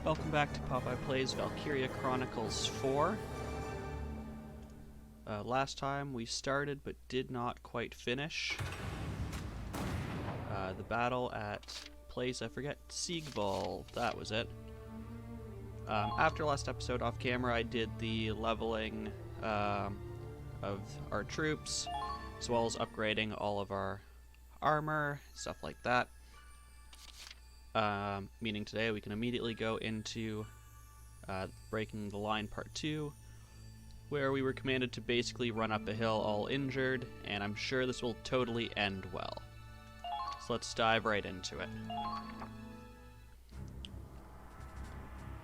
Welcome back to Popeye Plays Valkyria Chronicles 4. Last time we started but did not quite finish the battle at place, I forget, Siegval, that was it. After last episode off camera I did the leveling of our troops, as well as upgrading all of our armor, stuff like that. Meaning today we can immediately go into Breaking the Line Part 2, where we were commanded to basically run up a hill all injured, and I'm sure this will totally end well. So let's dive right into it.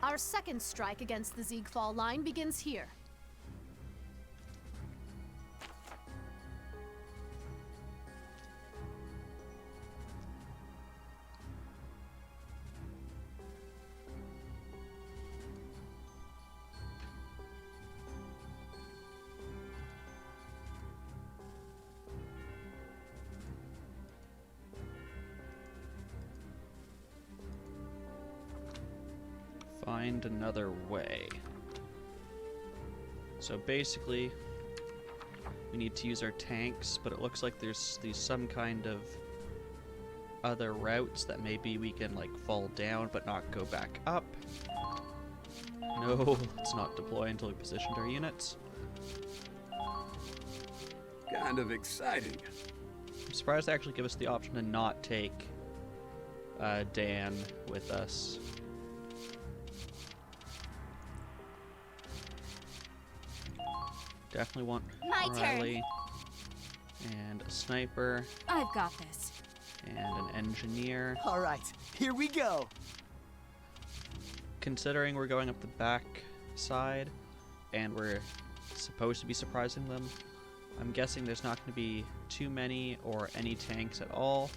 Our second strike against the Siegfall line begins here. Find another way. So basically, we need to use our tanks, but it looks like there's some kind of other routes that maybe we can like fall down but not go back up. No, let's not deploy until we positioned our units. Kind of exciting. I'm surprised they actually give us the option to not take Dan with us. Definitely want My Riley and a sniper I've got this. and an engineer. All right, here we go. Considering we're going up the back side and we're supposed to be surprising them, I'm guessing there's not going to be too many or any tanks at all.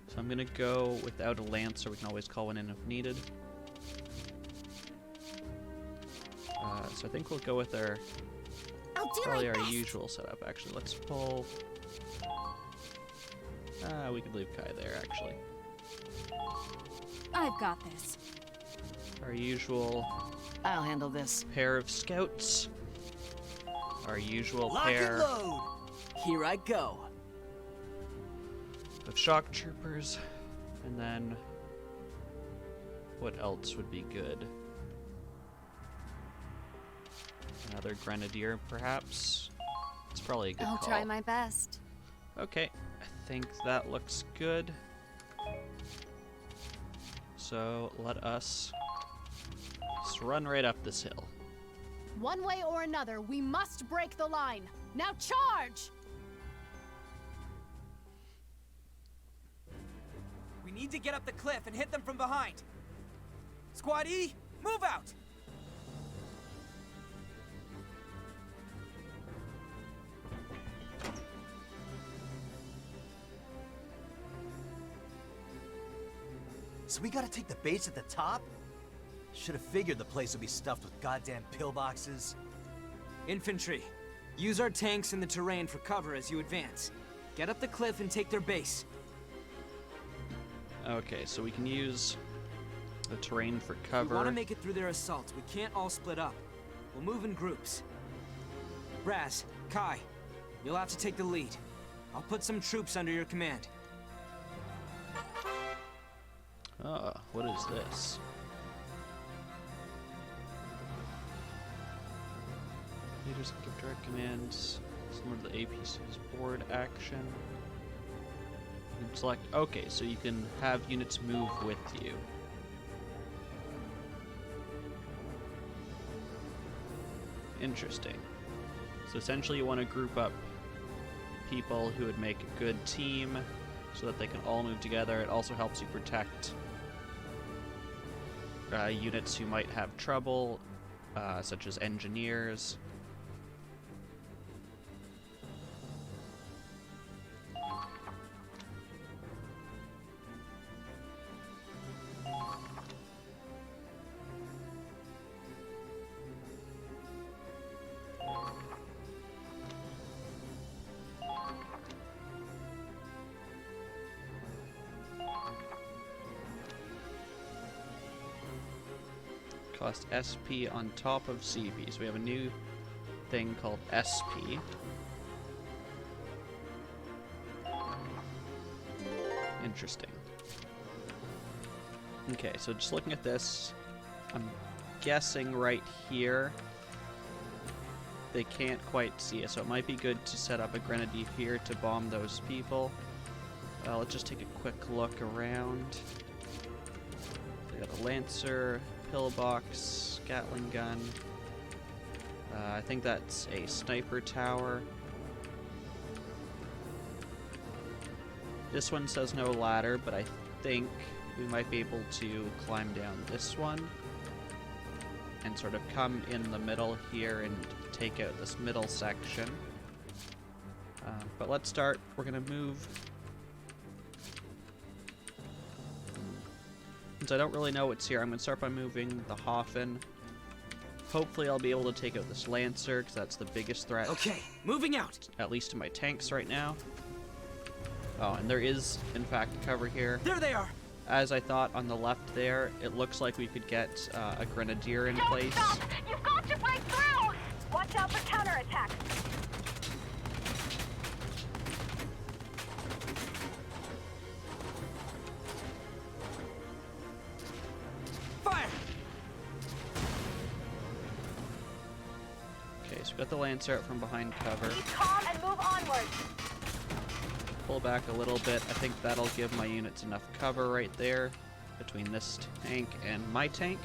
So I'm going to go without a lance, so we can always call one in if needed. So I think we'll go with our probably our usual setup. Actually, let's pull. We could leave Kai there. Actually, I've got this. our usual I'll handle this. pair of scouts. Our usual Lock pair and load. Here I go. of shock troopers, and then what else would be good? Another grenadier, perhaps. It's probably a good I'll call. try my best. Okay, I think that looks good. So let us just run right up this hill. One way or another, we must break the line. Now charge! We need to get up the cliff and hit them from behind. Squad E, move out! So we gotta take the base at the top? Should have figured the place would be stuffed with goddamn pillboxes. Infantry, use our tanks in the terrain for cover as you advance. Get up the cliff and take their base. Okay, so we can use the terrain for We cover. want to make it through their assault. We can't all split up. We'll move in groups. Raz, Kai, you'll have to take the lead. I'll put some troops under your command. What is this? Leaders can give direct commands similar to the APC's board action. You can select. Okay, so you can have units move with you. Interesting. So essentially, you want to group up people who would make a good team so that they can all move together. It also helps you protect units who might have trouble, such as engineers. cost SP on top of CP. So we have a new thing called SP. Interesting. Okay, so just looking at this, I'm guessing right here they can't quite see it, so it might be good to set up a grenadier here to bomb those people. Let's just take a quick look around. We got a Lancer, pillbox, Gatling gun. I think that's a sniper tower. This one says no ladder, but I think we might be able to climb down this one and sort of come in the middle here and take out this middle section. But let's start. We're going to move. Since I don't really know what's here, I'm going to start by moving the Hoffen. Hopefully I'll be able to take out this Lancer, because that's the biggest threat. Okay, moving out. At least to my tanks right now. Oh, and there is, in fact, cover here. There they are. As I thought on the left there, it looks like we could get a grenadier in place. Stop! You've got to break through! Watch out for counterattacks. Fire! Okay, so we got the Lancer out from behind cover. Keep calm and move onward. Pull back a little bit. I think that'll give my units enough cover right there between this tank and my tank.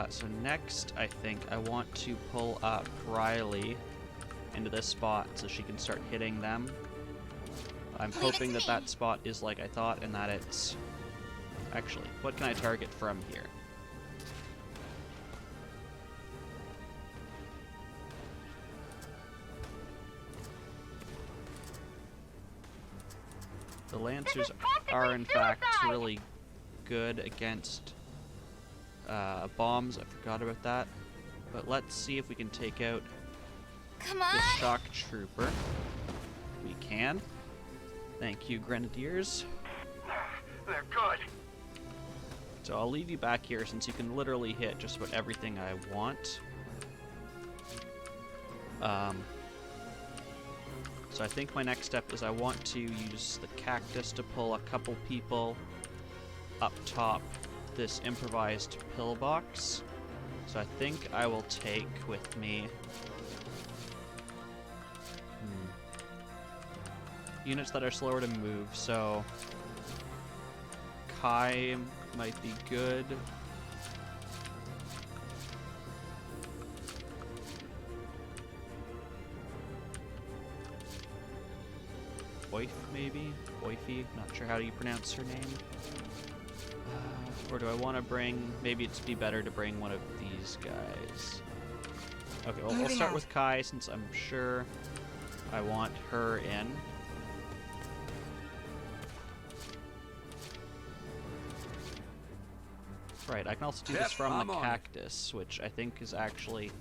So next, I think I want to pull up Riley into this spot so she can start hitting them. I'm hoping that that spot is like I thought and that it's... Actually, what can I target from here? The Lancers are, in fact, really good against bombs. I forgot about that. But let's see if we can take out this shock trooper. We can. Thank you, Grenadiers. They're good. So I'll leave you back here since you can literally hit just about everything I want. So I think my next step is I want to use the cactus to pull a couple people up top this improvised pillbox. So I think I will take with me units that are slower to move. So Kai might be good. Oif, maybe? Oify? Not sure how you pronounce her name. Or do I want to bring... Maybe it'd be better to bring one of these guys. Okay, well, we'll start with Kai since I'm sure I want her in. Right, I can also do this from the cactus, which I think is actually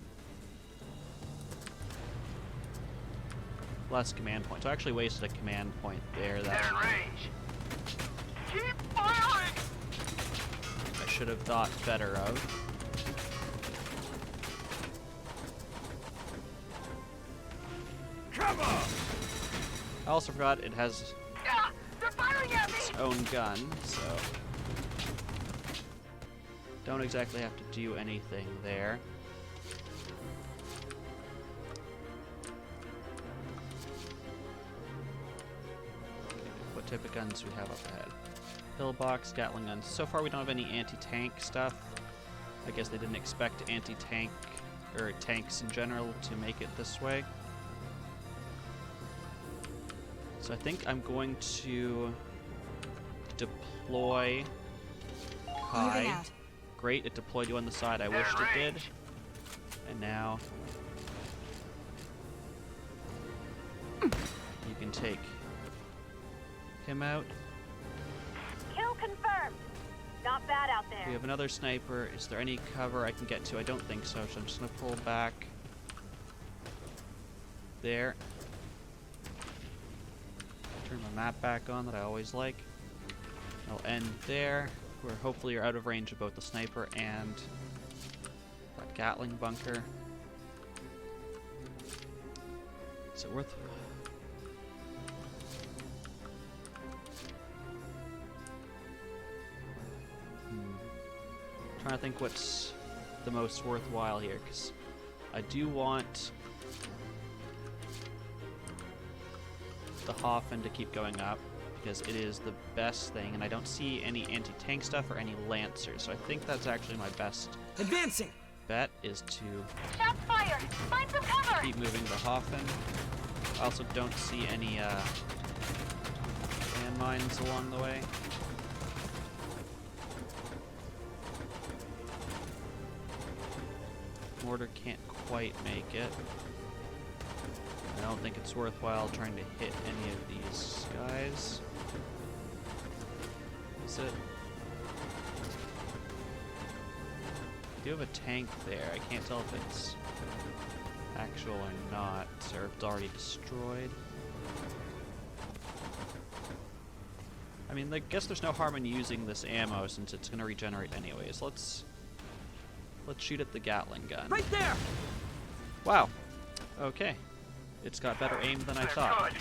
less command points. I actually wasted a command point there that They're in range. Keep firing! I should have thought better of. Come on! I also forgot it has Ah, they're firing at me! its own gun, so don't exactly have to do anything there. What type of guns do we have up ahead? Pillbox, Gatling guns. So far we don't have any anti-tank stuff. I guess they didn't expect anti-tank or tanks in general to make it this way. So I think I'm going to deploy Kai. Great, it deployed you on the side I wished it did. And now you can take him out. Kill confirmed. Not bad out there. We have another sniper. Is there any cover I can get to? I don't think so, so I'm just going to pull back there. Turn my map back on that I always like. I'll end there. where hopefully you're out of range of both the sniper and that Gatling bunker. Is it worth... Trying to think what's the most worthwhile here, because I do want the Hoffen to keep going up, because it is the best thing, and I don't see any anti-tank stuff or any Lancers, so I think that's actually my best Advancing! bet, is to Shots fired! Find some cover! keep moving the Hoffen. I also don't see any landmines along the way. Mortar can't quite make it. I don't think it's worthwhile trying to hit any of these guys. Is it? I do have a tank there. I can't tell if it's actual or not, or if it's already destroyed. I mean, I guess there's no harm in using this ammo since it's going to regenerate anyways. Let's shoot at the Gatling gun. Right there! Wow. Okay. It's got better aim than I They're thought.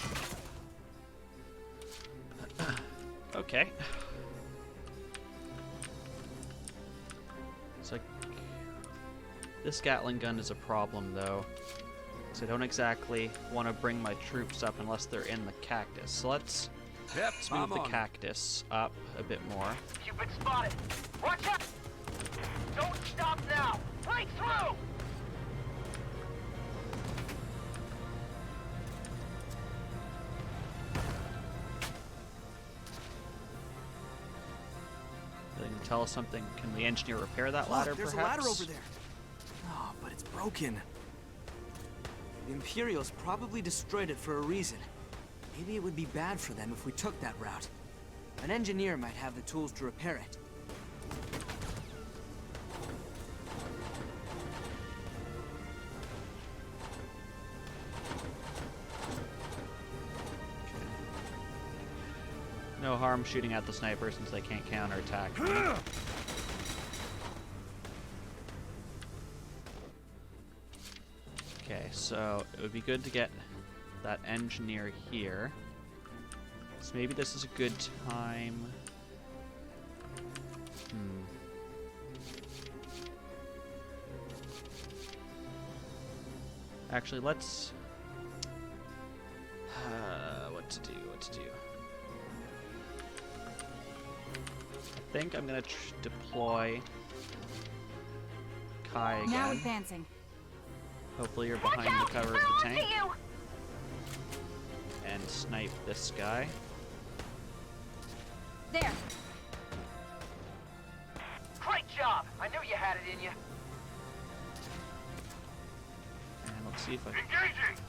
good. Okay. It's like... This Gatling gun is a problem, though. So I don't exactly want to bring my troops up unless they're in the cactus. So let's move the cactus up a bit more. You've been spotted. Watch out! Don't stop now! Break through! They can tell us something. Can the engineer repair that ladder, Look, there's perhaps? a ladder over there. Oh, but it's broken. The Imperials probably destroyed it for a reason. Maybe it would be bad for them if we took that route. An engineer might have the tools to repair it. No harm shooting at the sniper since they can't counterattack me. Okay, so it would be good to get that engineer here. So maybe this is a good time. Actually, let's... what to do? I think I'm gonna deploy Kai again. Now advancing. Hopefully you're Watch behind out! the cover of They're the onto tank. you! And snipe this guy. There. Great job! I knew you had it in you. And let's see if I... Engaging!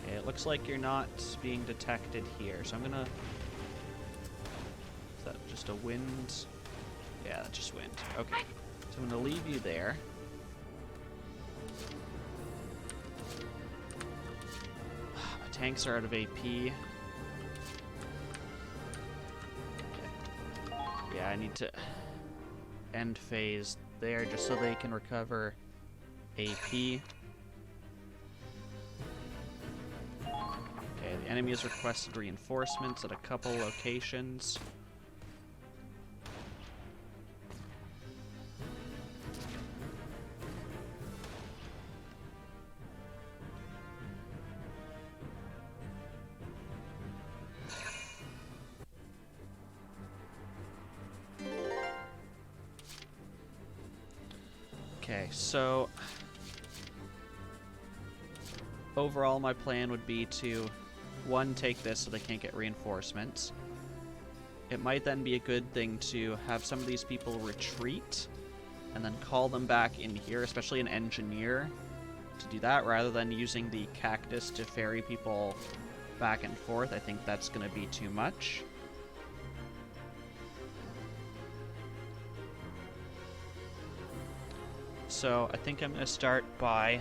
Okay, it looks like you're not being detected here, so I'm gonna... Is that just a wind? Yeah, that's just wind. Okay. So I'm gonna leave you there. My tanks are out of AP. Okay. Yeah, I need to end phase there just so they can recover AP. Okay, the enemy has requested reinforcements at a couple locations. Okay, so overall my plan would be to, one, take this so they can't get reinforcements. It might then be a good thing to have some of these people retreat and then call them back in here, especially an engineer, to do that rather than using the cactus to ferry people back and forth. I think that's going to be too much. So I think I'm going to start by,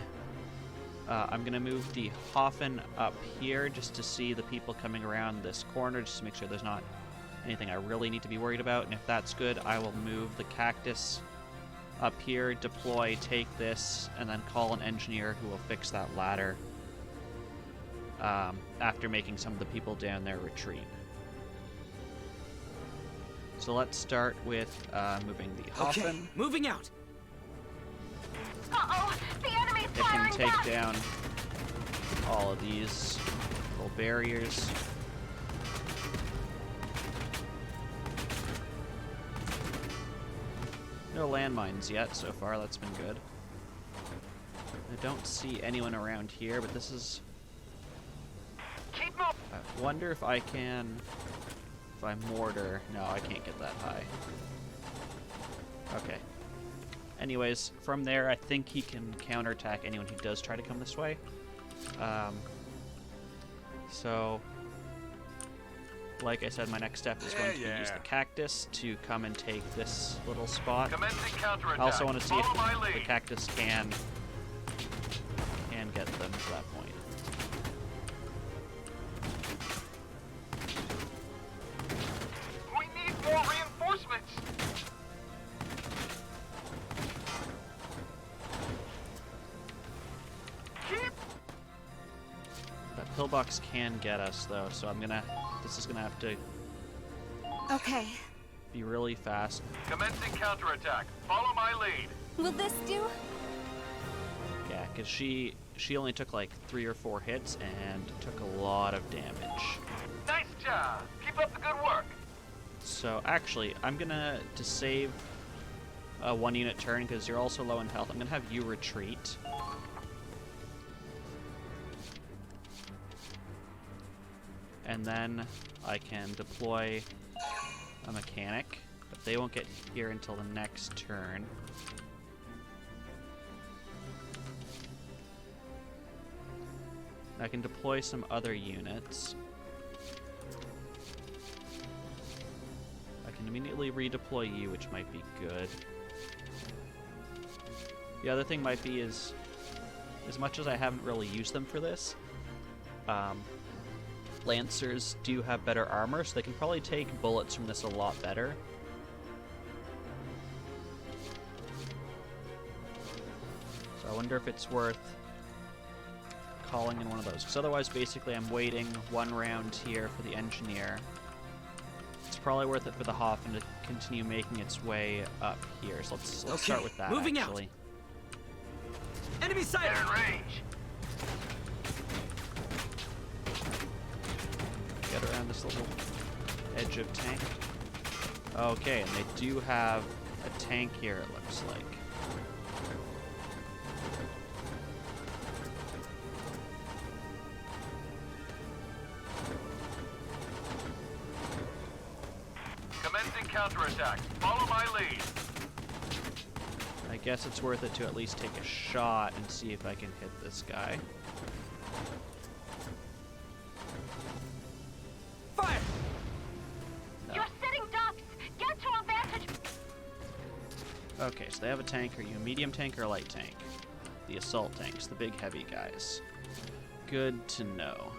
I'm going to move the Hoffen up here just to see the people coming around this corner, just to make sure there's not anything I really need to be worried about, and if that's good, I will move the cactus up here, deploy, take this, and then call an engineer who will fix that ladder after making some of the people down there retreat. So let's start with moving the Hoffen. Okay, moving out. Uh-oh! The enemy's It can firing take back! down all of these little barriers. No landmines yet so far, that's been good. I don't see anyone around here, but this is... Keep moving. I wonder if I can... If I mortar... No, I can't get that high. Okay. Anyways, from there, I think he can counterattack anyone who does try to come this way. So... Like I said, my next step is going to be use the cactus to come and take this little spot. Commencing counterattack. I also want to see if Follow my the lead. cactus can get them to that point. We need more reinforcements. Keep. That pillbox can get us though, so this is gonna have to Okay. be really fast. Commencing counterattack. Follow my lead. Will this do? Yeah, because she only took like 3 or 4 hits and took a lot of damage. Nice job. Keep up the good work. So actually, I'm gonna, to save a 1 unit turn, because you're also low in health, I'm gonna have you retreat. And then I can deploy a mechanic, but they won't get here until the next turn. I can deploy some other units. I can immediately redeploy you, which might be good. The other thing might be is, as much as I haven't really used them for this, Lancers do have better armor, so they can probably take bullets from this a lot better. So I wonder if it's worth calling in one of those, because otherwise basically I'm waiting 1 round here for the engineer. It's probably worth it for the Hoffen to continue making its way up here, so let's start with that. Moving out. actually. Enemy They're sighted! in range. Get around this little edge of tank. Okay, and they do have a tank here, it looks like. Commencing counterattack. Follow my lead. I guess it's worth it to at least take a shot and see if I can hit this guy. Fire! No. You're sitting ducks! Get to a vantage... Okay, so they have a tank. Are you a medium tank or a light tank? The assault tanks, the big heavy guys. Good to know.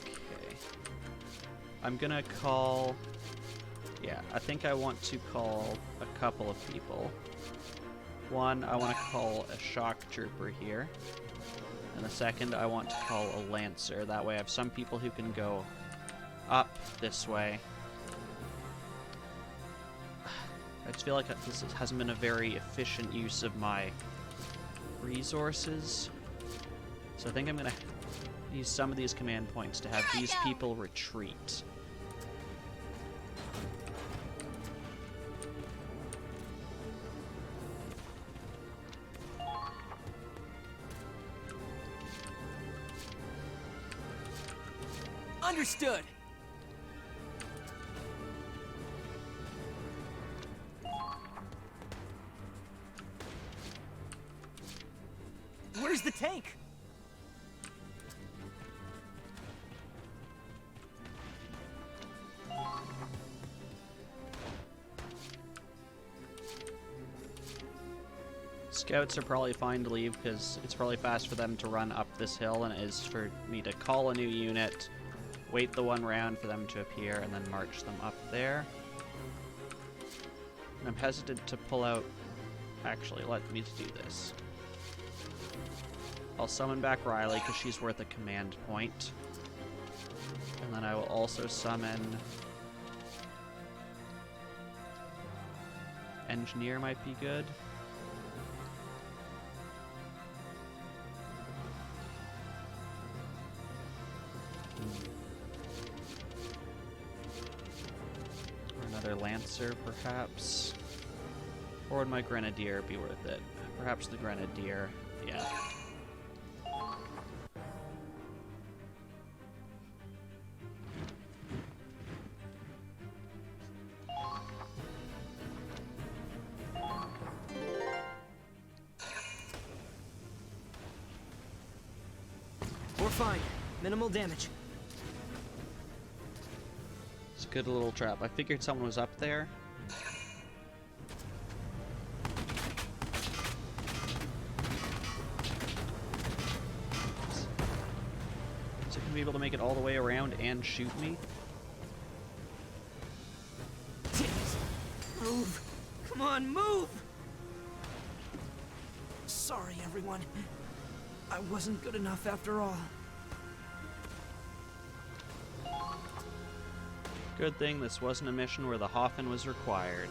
Okay. I'm gonna call... Yeah, I think I want to call a couple of people. One, I want to call a shock trooper here. And the second, I want to call a lancer. That way I have some people who can go up this way. I just feel like this hasn't been a very efficient use of my resources. So I think I'm going to use some of these command points to have these people retreat. Understood! Where's the tank? Scouts are probably fine to leave because it's probably fast for them to run up this hill than it is for me to call a new unit, wait the one round for them to appear, and then march them up there. And I'm hesitant to pull out... Actually, let me do this. I'll summon back Riley, because she's worth a command point. And then I will also summon... Engineer might be good. Or another Lancer, perhaps. Or would my Grenadier be worth it? Perhaps the Grenadier, yeah. We're fine. Minimal damage. It's a good little trap. I figured someone was up there. Is it gonna be able to make it all the way around and shoot me? Damn it. Move. Come on, move! Sorry, everyone. I wasn't good enough after all. Good thing this wasn't a mission where the Hoffen was required.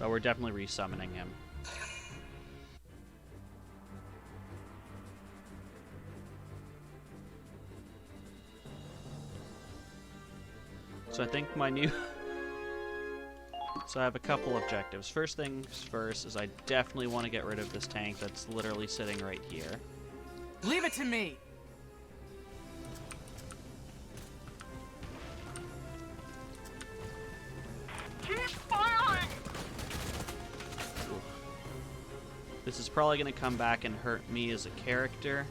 But we're definitely resummoning him. So I think my new... So I have a couple objectives. First things first is I definitely want to get rid of this tank that's literally sitting right here. Leave it to me! Keep firing! This is probably going to come back and hurt me as a character.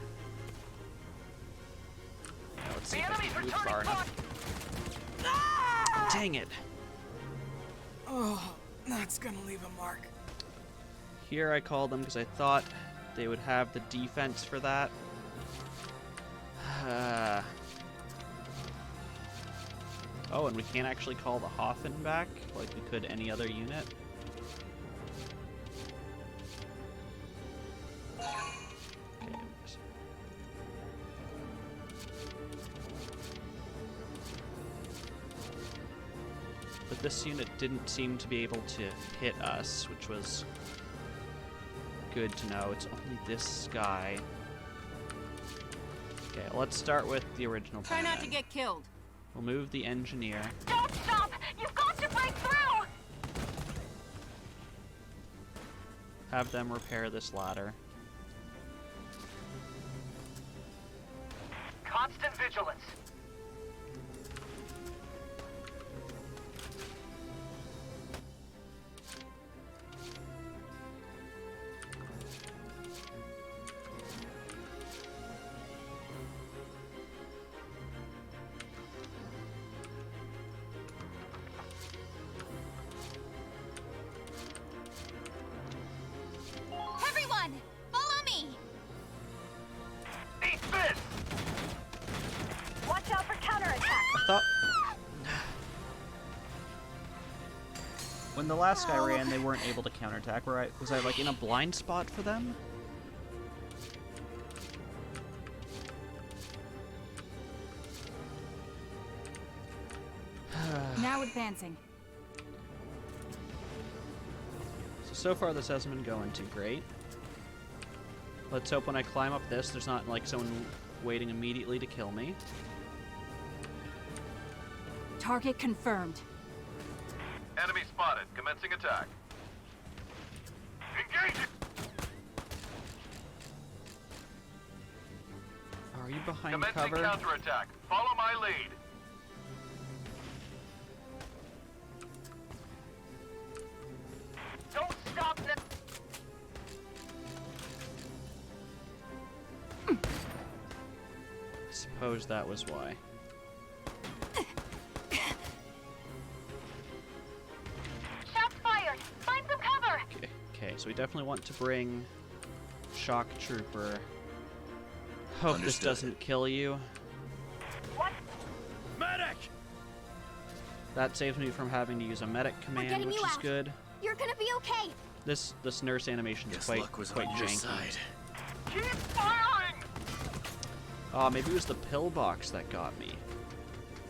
Now, let's see The if I enemy's can move returning far enough. fire! Dang it! Oh, that's gonna leave a mark. Here I called them because I thought they would have the defense for that. Oh, and we can't actually call the Hoffen back like we could any other unit. Okay. But this unit didn't seem to be able to hit us, which was good to know. It's only this guy. Okay, let's start with the original Try plan not to then. get killed. We'll move the engineer. Don't stop! You've got to break through! Have them repair this ladder. Constant vigilance. Everyone, follow me! Eat this! Watch out for counterattack! I thought... When the last guy ran, they weren't able to counterattack. Was I like in a blind spot for them? Now advancing. So far this hasn't been going too great. Let's hope when I climb up this, there's not like someone waiting immediately to kill me. Target confirmed. Enemy spotted. Commencing attack. Engage it! Are you behind Commencing cover? counterattack. Follow my lead. Don't stop now. Suppose that was why. Shots fired! Find some cover! Okay, so we definitely want to bring Shock Trooper. Hope this Understood. doesn't kill you. What? That saves me from having to use a medic command, getting which you is out. good. You're gonna be okay. This nurse animation is Guess quite luck was quite on your janky. side. Keep firing! Oh, maybe it was the pillbox that got me.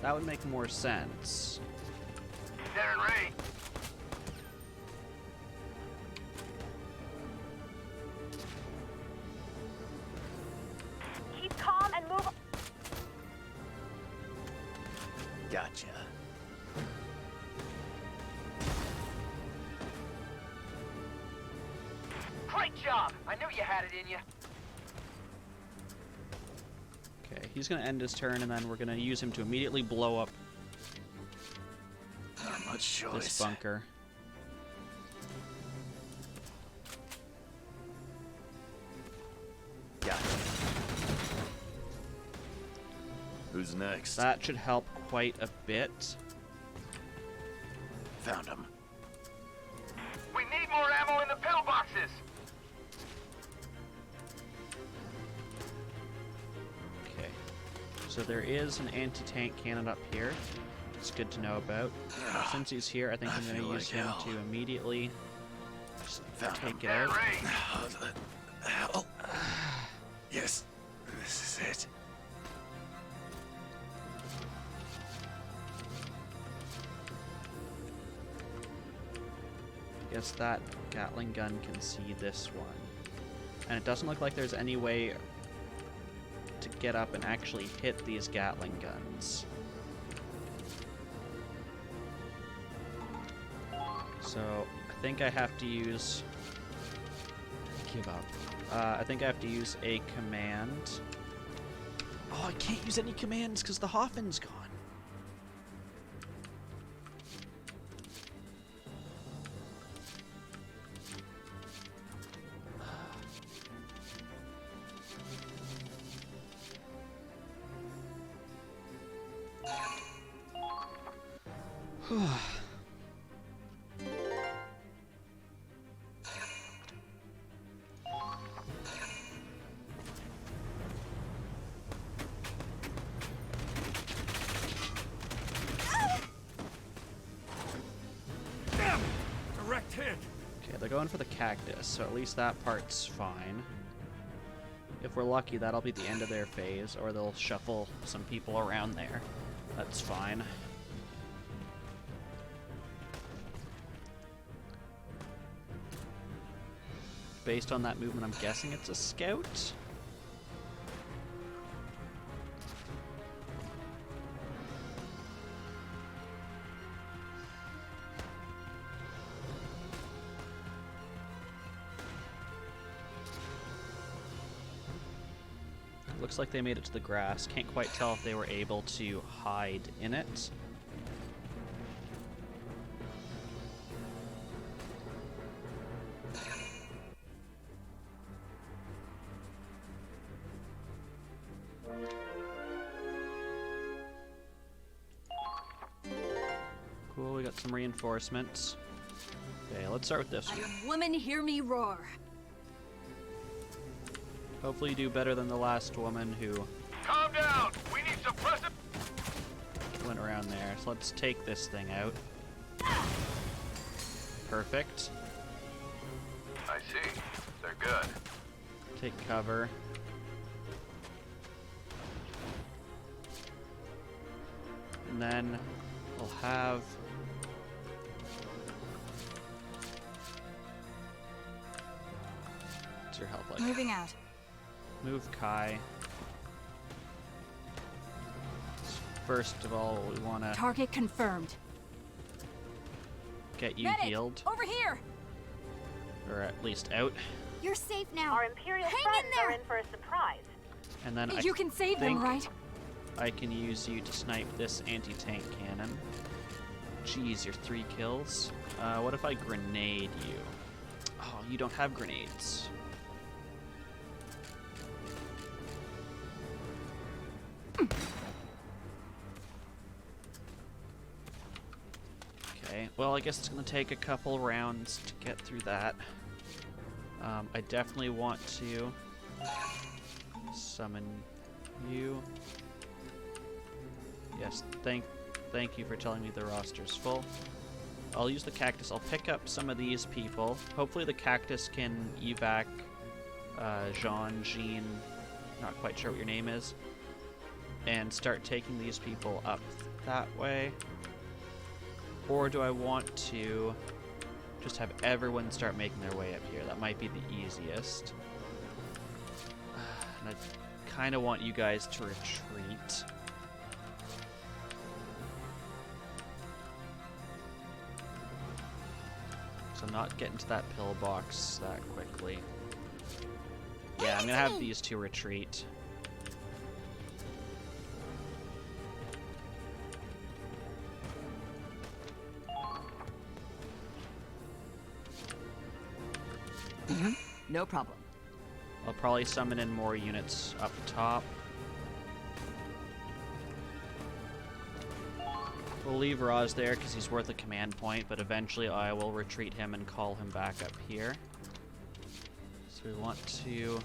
That would make more sense. They're in range. Keep calm and move. Gotcha. Great job! I knew you had it in you. Okay, he's gonna end his turn, and then we're gonna use him to immediately blow up Not much choice. this bunker. Gotcha. Who's next? That should help quite a bit. Found him. We need more ammo in the pillboxes! Okay, so there is an anti-tank cannon up here. It's good to know about. Since he's here, I think I'm gonna feel use like him hell. to immediately just Found him. take it They're in out. range. How the hell? Yes, this is it. Guess that Gatling gun can see this one. And it doesn't look like there's any way to get up and actually hit these Gatling guns. So I think I have to use... Give up. I think I have to use a command. Oh, I can't use any commands because the Hoffen's gone. Direct hit! Okay, they're going for the cactus, so at least that part's fine. If we're lucky, that'll be the end of their phase, or they'll shuffle some people around there. That's fine. Based on that movement, I'm guessing it's a scout. Looks like they made it to the grass. Can't quite tell if they were able to hide in it. Cool, we got some reinforcements. Okay, let's start with this one. Woman, hear me roar. Hopefully you do better than the last woman who Calm down! We need suppressive... went around there. So let's take this thing out. Perfect. I see. They're good. Take cover. And then we'll have... What's your health like? Moving out. Move Kai. First of all, we want to Target confirmed. get you Medic, healed, over here. or at least out. You're safe now. Our Imperial Hang in friends are there. in for a surprise. And then You can save them, think right? I can use you to snipe this anti-tank cannon. Jeez, you're 3 kills. What if I grenade you? Oh, you don't have grenades. Okay, well, I guess it's going to take a couple rounds to get through that. I definitely want to summon you. Yes, thank Thank you for telling me the roster's full. I'll use the cactus. I'll pick up some of these people. Hopefully the cactus can evac Jean, not quite sure what your name is, and start taking these people up that way. Or do I want to just have everyone start making their way up here? That might be the easiest. And I kind of want you guys to retreat. So not get into that pillbox that quickly. Yeah, I'm gonna have these two retreat. No problem. I'll probably summon in more units up top. We'll leave Roz there because he's worth a command point, but eventually I will retreat him and call him back up here. So we want to...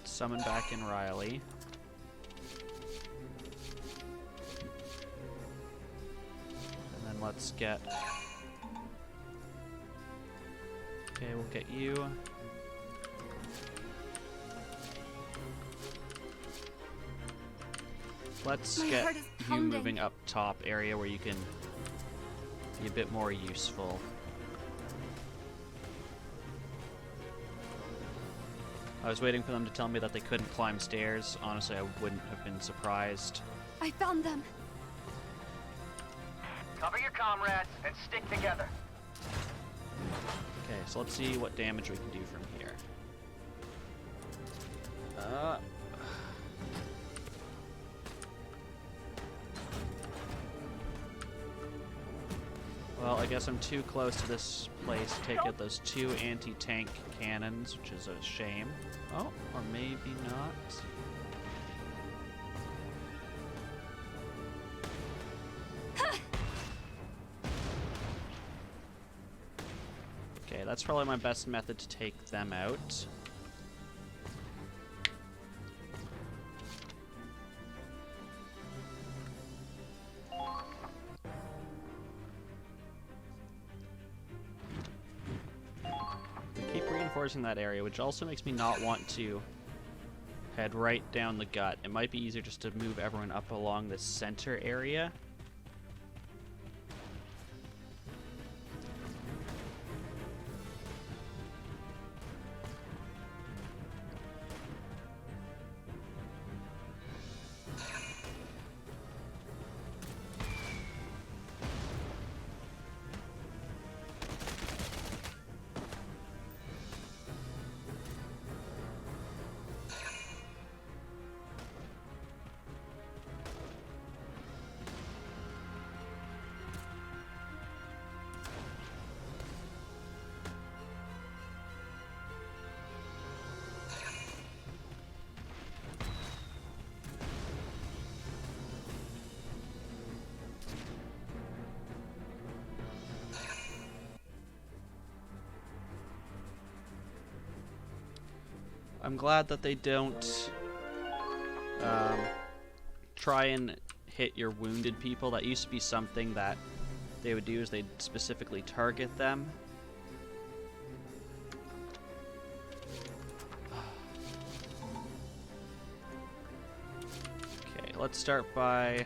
summon back in Riley. And then let's get... Okay, we'll get you. Let's My get heart is you pounding. moving up top area where you can be a bit more useful. I was waiting for them to tell me that they couldn't climb stairs. Honestly, I wouldn't have been surprised. I found them. Cover your comrades and stick together. Okay, so let's see what damage we can do from here. Well, I guess I'm too close to this place to take out those two anti-tank cannons, which is a shame. Oh, or maybe not. Okay, that's probably my best method to take them out. Keep reinforcing that area, which also makes me not want to head right down the gut. It might be easier just to move everyone up along the center area. I'm glad that they don't try and hit your wounded people. That used to be something that they would do, is they'd specifically target them. Okay, let's start by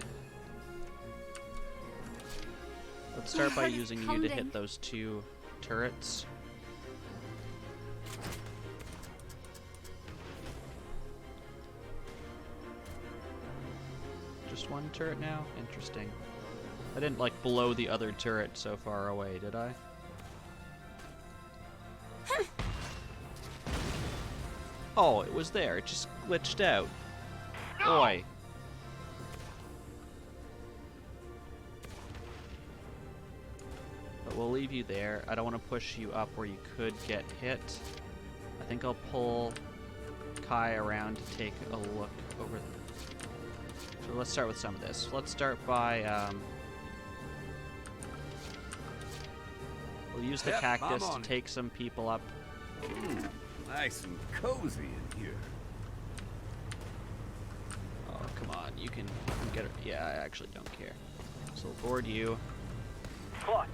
using you to hit those two turrets. Just one turret now? Interesting. I didn't, like, blow the other turret so far away, did I? Oh, it was there. It just glitched out. No! Oi. But we'll leave you there. I don't want to push you up where you could get hit. I think I'll pull Kai around to take a look over. So let's start with some of this. Let's start by we'll use the cactus to take some people up. Nice and cozy in here. come on, you can get it. Yeah, I actually don't care. So we'll board you. Claude,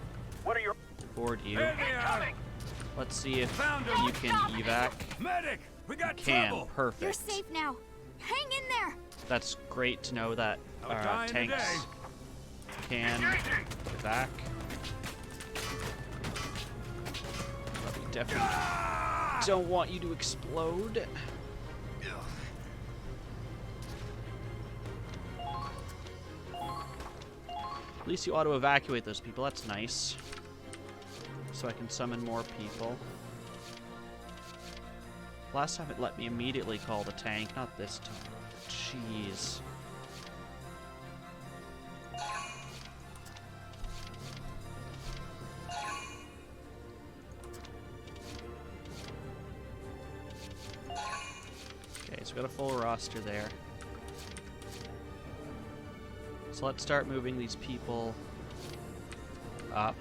what are your... Board you. Incoming! Let's see if Found him. you can evac. Medic! We got Can. trouble! Perfect. You're safe now. Hang in there. That's great to know that I'll die in a tanks day. can Engaging! evac. But we definitely don't want you to explode. At least you auto evacuate those people. That's nice. So I can summon more people. Last time it let me immediately call the tank, not this time. Jeez. Okay, so we got a full roster there. So let's start moving these people up.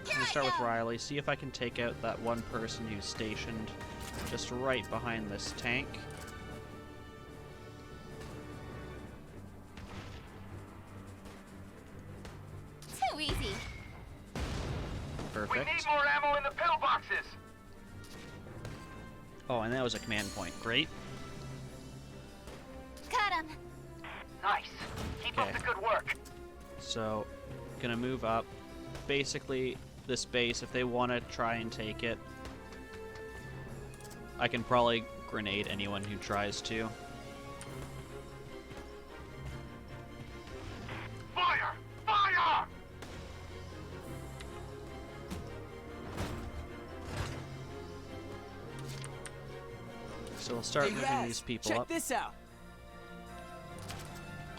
I'm gonna start with Riley, see if I can take out that one person who's stationed just right behind this tank. Too easy. We Perfect. need more ammo in the pillboxes! Oh, and that was a command point. Great. Got him. Nice. Keep up Okay. the good work. So, gonna move up. Basically, this base, if they want to try and take it, I can probably grenade anyone who tries to. Fire! Fire! So we'll start Hey, moving Raz, these people check up. this out.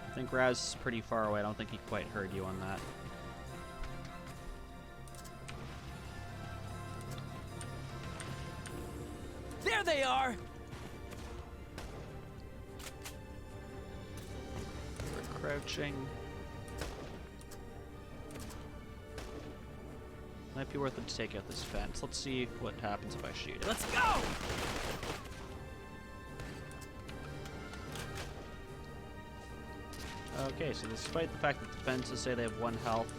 I think Raz is pretty far away. I don't think he quite heard you on that. There they are. We're crouching. Might be worth it to take out this fence. Let's see what happens if I shoot it. Let's go. Okay, so despite the fact that the fences say they have 1 health,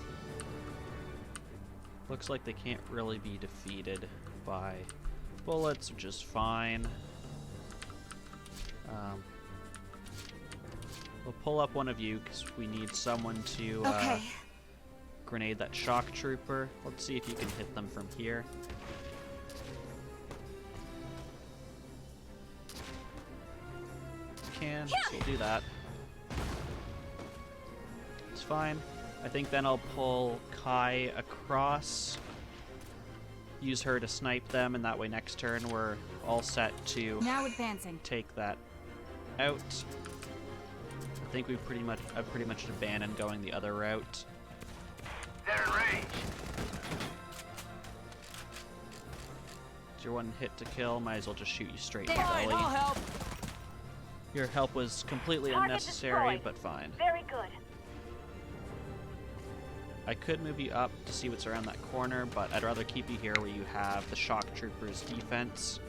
looks like they can't really be defeated by bullets, which is fine. We'll pull up one of you because we need someone to Okay. grenade that shock trooper. Let's see if you can hit them from here. Can, so we'll do that. It's fine. I think then I'll pull Kai across, use her to snipe them, and that way next turn we're all set to Now advancing. take that out. I think I've pretty much abandoned going the other route. They're in range. It's your one hit to kill, might as well just shoot you straight in There. the Fine, belly. I'll help. Your help was completely Target unnecessary, destroyed. but fine. Very good. I could move you up to see what's around that corner, but I'd rather keep you here where you have the shock troopers defense.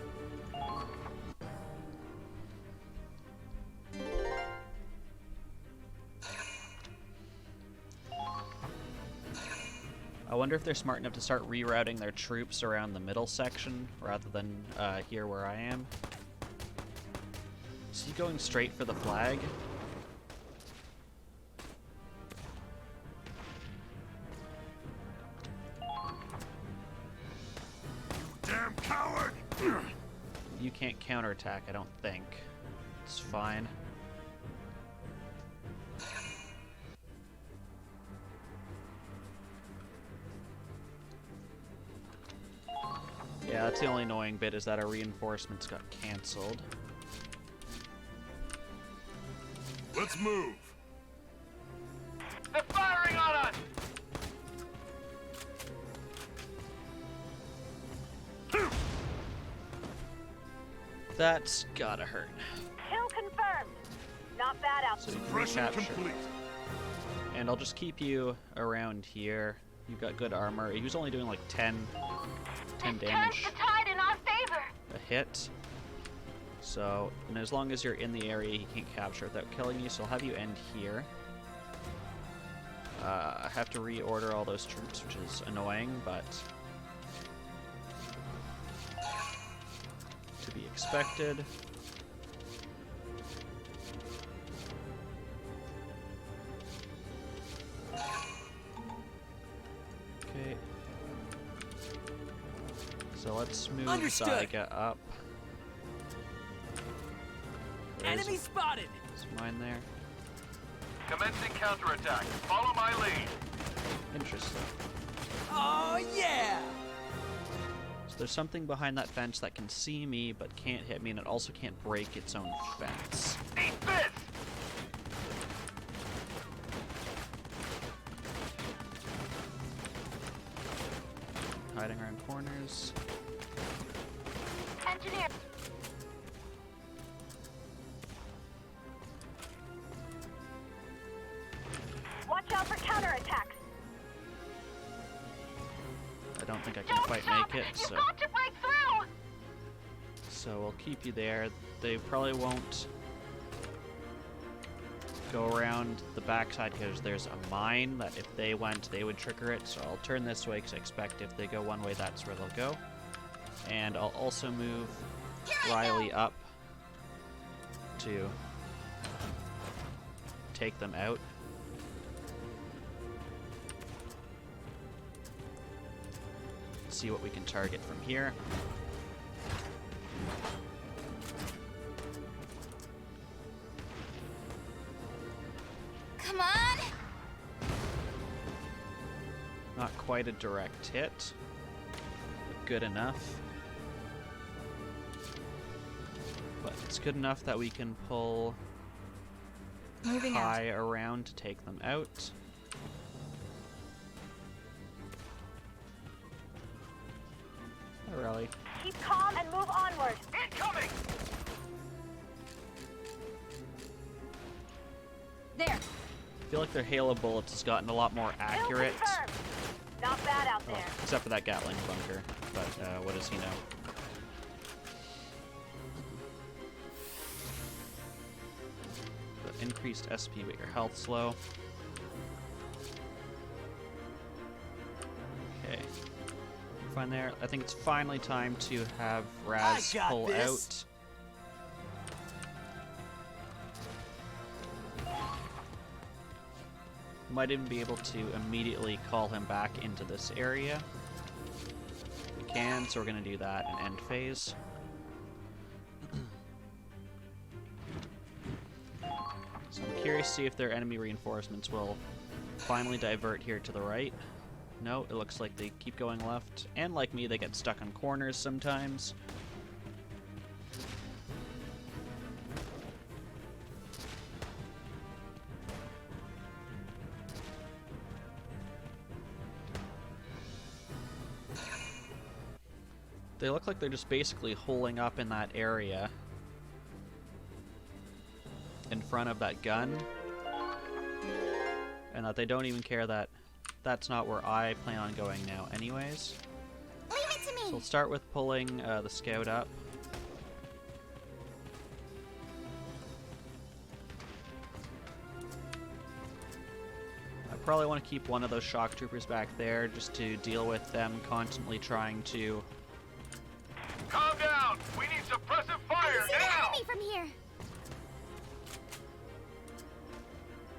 I wonder if they're smart enough to start rerouting their troops around the middle section rather than here where I am. Is he going straight for the flag? Damn coward! You can't counterattack, I don't think. It's fine. Yeah, that's the only annoying bit, is that our reinforcements got cancelled. Let's move. They're firing on us! That's gotta hurt. Kill confirmed. Not bad out. So Suppression recapture. complete. And I'll just keep you around here. You've got good armor. He was only doing like 10 Turns damage the tide in our favor. a hit. So, and as long as you're in the area, he can't capture it without killing you, so I'll have you end here. I have to reorder all those troops, which is annoying, but to be expected. Okay. So let's move Understood. Zyga up. Enemy spotted! There's mine there. Commencing counterattack. Follow my lead. Interesting. Oh yeah! So there's something behind that fence that can see me but can't hit me, and it also can't break its own fence. Eat this! Hiding around corners. Engineer. Watch out for counterattacks. I don't think I can Don't quite stop! make it, You've so got to break through! we'll keep you there. They probably won't go around the backside because there's a mine that if they went, they would trigger it. So I'll turn this way because I expect if they go one way, that's where they'll go. And I'll also move Riley up to take them out. See what we can target from here. Come on! Not quite a direct hit, but good enough. But it's good enough that we can pull Moving out. high around to take them out. Hi, Riley. Keep calm and move onward. Incoming! There. I feel like their Halo bullets has gotten a lot more Kill accurate. confirmed. Not bad out Oh, there. except for that Gatling bunker. But what does he know? But increased SP, but your health's low. Okay. You're fine there. I think it's finally time to have Raz I got pull this. out. Might even be able to immediately call him back into this area. We can, so we're going to do that in end phase. So I'm curious to see if their enemy reinforcements will finally divert here to the right. No, it looks like they keep going left. And like me, they get stuck on corners sometimes. They look like they're just basically holing up in that area in front of that gun, and that they don't even care that that's not where I plan on going now anyways. Leave it to me. So we'll start with pulling the scout up. I probably want to keep one of those shock troopers back there just to deal with them constantly trying to... Calm down! We need suppressive fire See the now! enemy from here.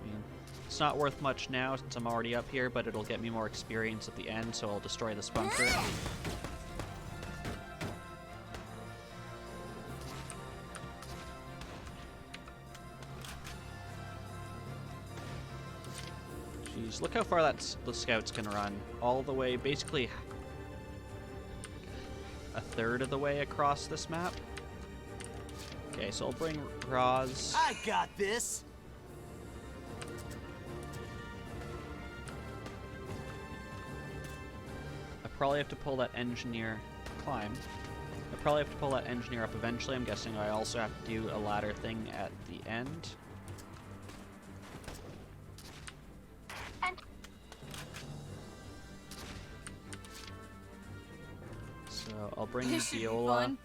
I mean, it's not worth much now since I'm already up here, but it'll get me more experience at the end, so I'll destroy this bunker. Jeez, look how far the scouts can run. All the way, basically a third of the way across this map. Okay, so I'll bring Roz. I got this. I probably have to pull that engineer climb. I probably have to pull that engineer up eventually. I'm guessing I also have to do a ladder thing at the end. So I'll bring This should be Viola. fun.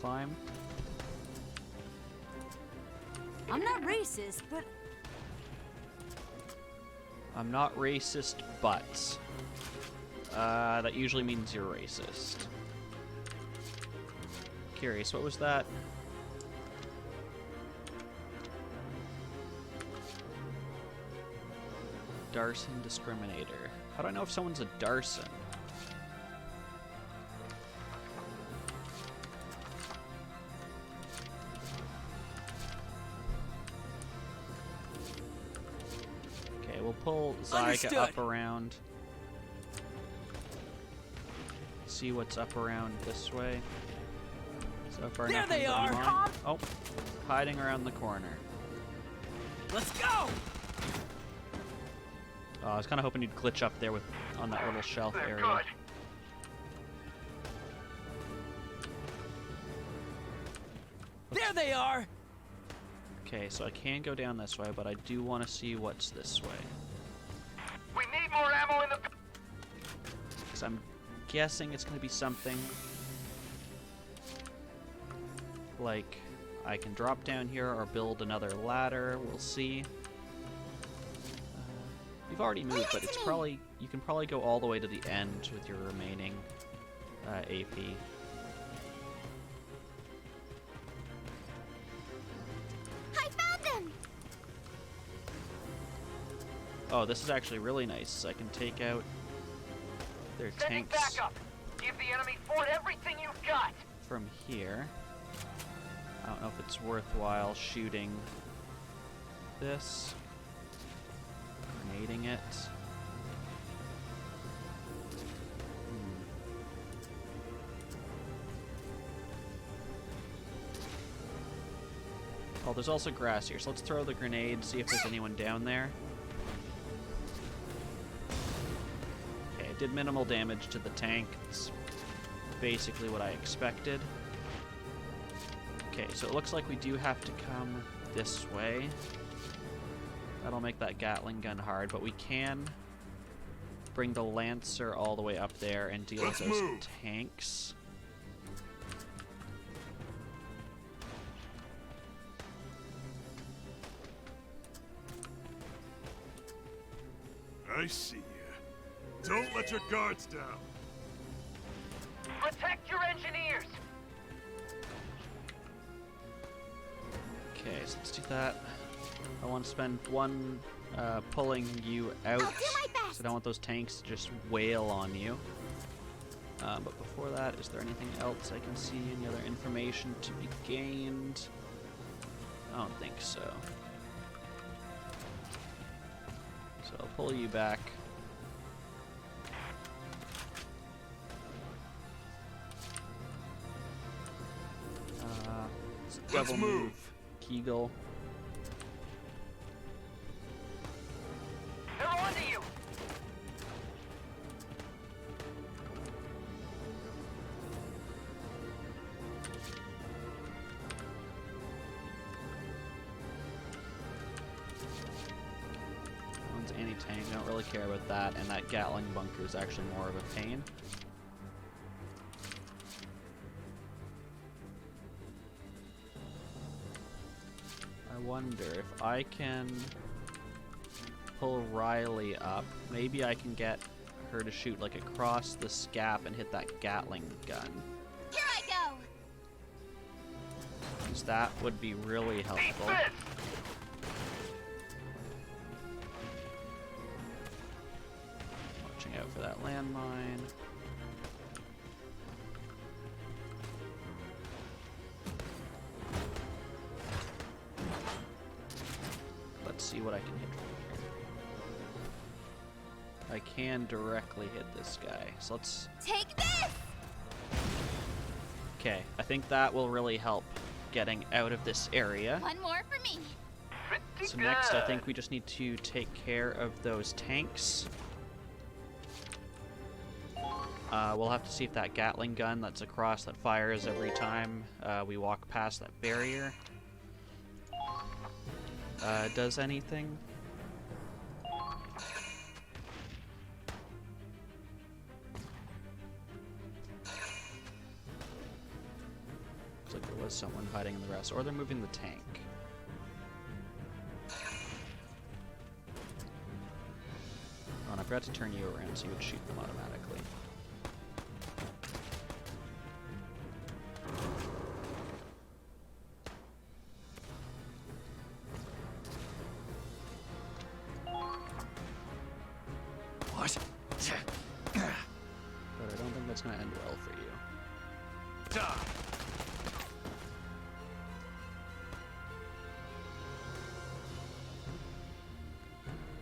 climb. I'm not racist, but I'm not racist, but that usually means you're racist. Curious, what was that? Darson discriminator. How do I know if someone's a Darson? Okay, we'll pull Zyga Understood. up around. See what's up around this way. So far, There nothing they but are! mine. Oh, hiding around the corner. let's go! I was kind of hoping you'd glitch up there with on that little shelf They're area. good. There they are! Okay, so I can go down this way, but I do want to see what's this way. We need more ammo in the... Because I'm guessing it's going to be something like I can drop down here or build another ladder. We'll see. You've already moved, but it's probably you can probably go all the way to the end with your remaining AP. I found them. Oh, this is actually really nice. I can take out their Sending tanks backup. Give the enemy fort everything you've got. from here. I don't know if it's worthwhile shooting this. Grenading it. Oh, there's also grass here, so let's throw the grenade, see if there's anyone down there. Okay, it did minimal damage to the tank. It's basically what I expected. Okay, so it looks like we do have to come this way. That'll make that Gatling gun hard, but we can bring the Lancer all the way up there and deal with those tanks. I see you. Don't let your guards down. Protect your engineers. Okay, so let's do that. I want to spend one pulling you out. I'll do my best. So I don't want those tanks to just wail on you. But before that, is there anything else I can see? Any other information to be gained? I don't think so. So I'll pull you back. Let's double move. Kegel. They're onto you. One's anti-tank. I don't really care about that, and that Gatling bunker is actually more of a pain. I wonder if I can pull Riley up. Maybe I can get her to shoot like across the scap and hit that Gatling gun. Here I go. Because that would be really helpful. Defense. Watching out for that landmine. Let's see what I can hit from here. I can directly hit this guy. So let's... Take this. Okay, I think that will really help getting out of this area. One more for me. Pretty So next, I good. think we just need to take care of those tanks. We'll have to see if that Gatling gun that's across that fires every time we walk past that barrier does anything. Looks like someone hiding in the grass, or they're moving the tank. Oh, and I forgot to turn you around so you would shoot them automatically. What? But I don't think that's going to end well for you. Die!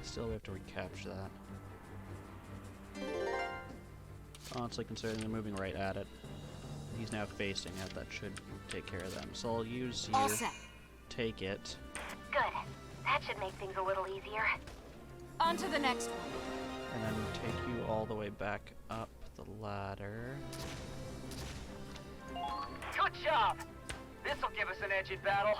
Still, we have to recapture that. Honestly, considering they're moving right at it, he's now facing it. That should take care of them. So I'll use you. All set. Take it. Good. That should make things a little easier. On to the next one. And then take you all the way back up the ladder. Good job! This'll give us an edge in battle.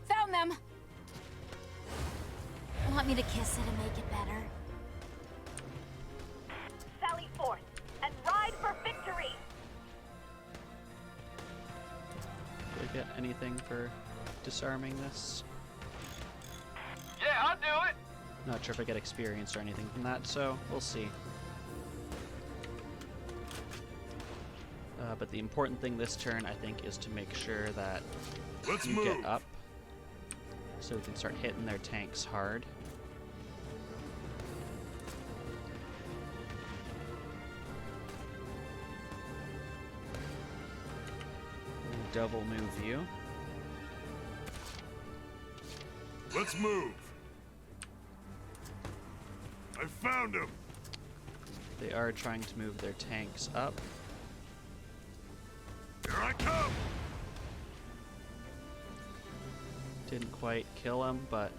Found them. Want me to kiss it and make it better? Sally forth and ride for victory! Do I get anything for disarming this? Yeah, I'll do it! Not sure if I get experience or anything from that, so we'll see. But the important thing this turn, I think, is to make sure that Let's you move. get up so we can start hitting their tanks hard. Double move you. Let's move. I found him. They are trying to move their tanks up. Here I come. Didn't quite kill him, but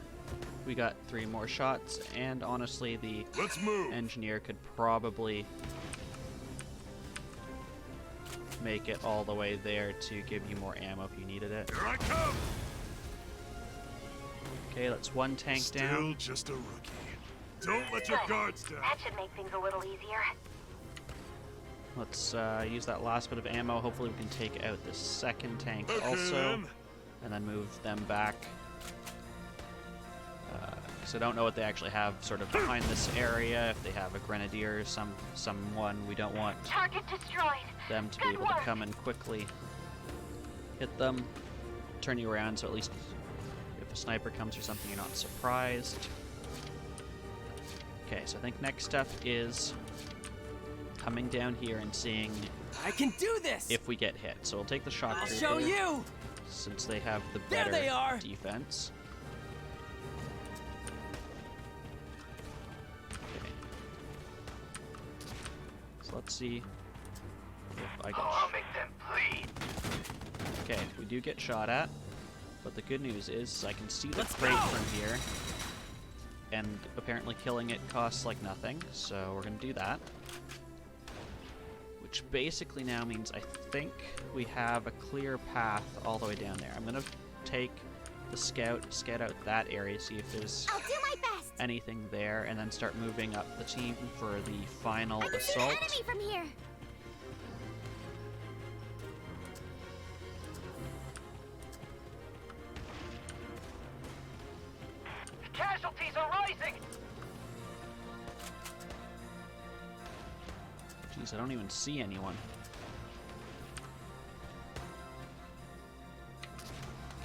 we got 3 more shots, and honestly, the Let's move. engineer could probably make it all the way there to give you more ammo if you needed it. Here I come. Okay, that's 1 tank Still down. just a rookie. Don't let your guards down. That should make things a little easier. Let's use that last bit of ammo. Hopefully we can take out this second tank Okay, also, then. and then move them back. Because I don't know what they actually have sort of behind this area. If they have a grenadier or someone, we don't want Target destroyed. them to be Good able to work. come and quickly hit them. Turn you around so at least if a sniper comes or something, you're not surprised. Okay, so I think next step is coming down here and seeing I can do this! if we get hit. So we'll take the shock I'll trooper, show you! since they have the There better they are! defense. Okay. So let's see if I get. I'll make them bleed. Okay, we do get shot at, but the good news is I can see the Let's crate go! from here, and apparently killing it costs like nothing, so we're gonna do that. Which basically now means I think we have a clear path all the way down there. I'm gonna take the scout out that area, see if there's I'll do my best. anything there, and then start moving up the team for the final I can see the assault. enemy from here. Casualties are rising! Jeez, I don't even see anyone.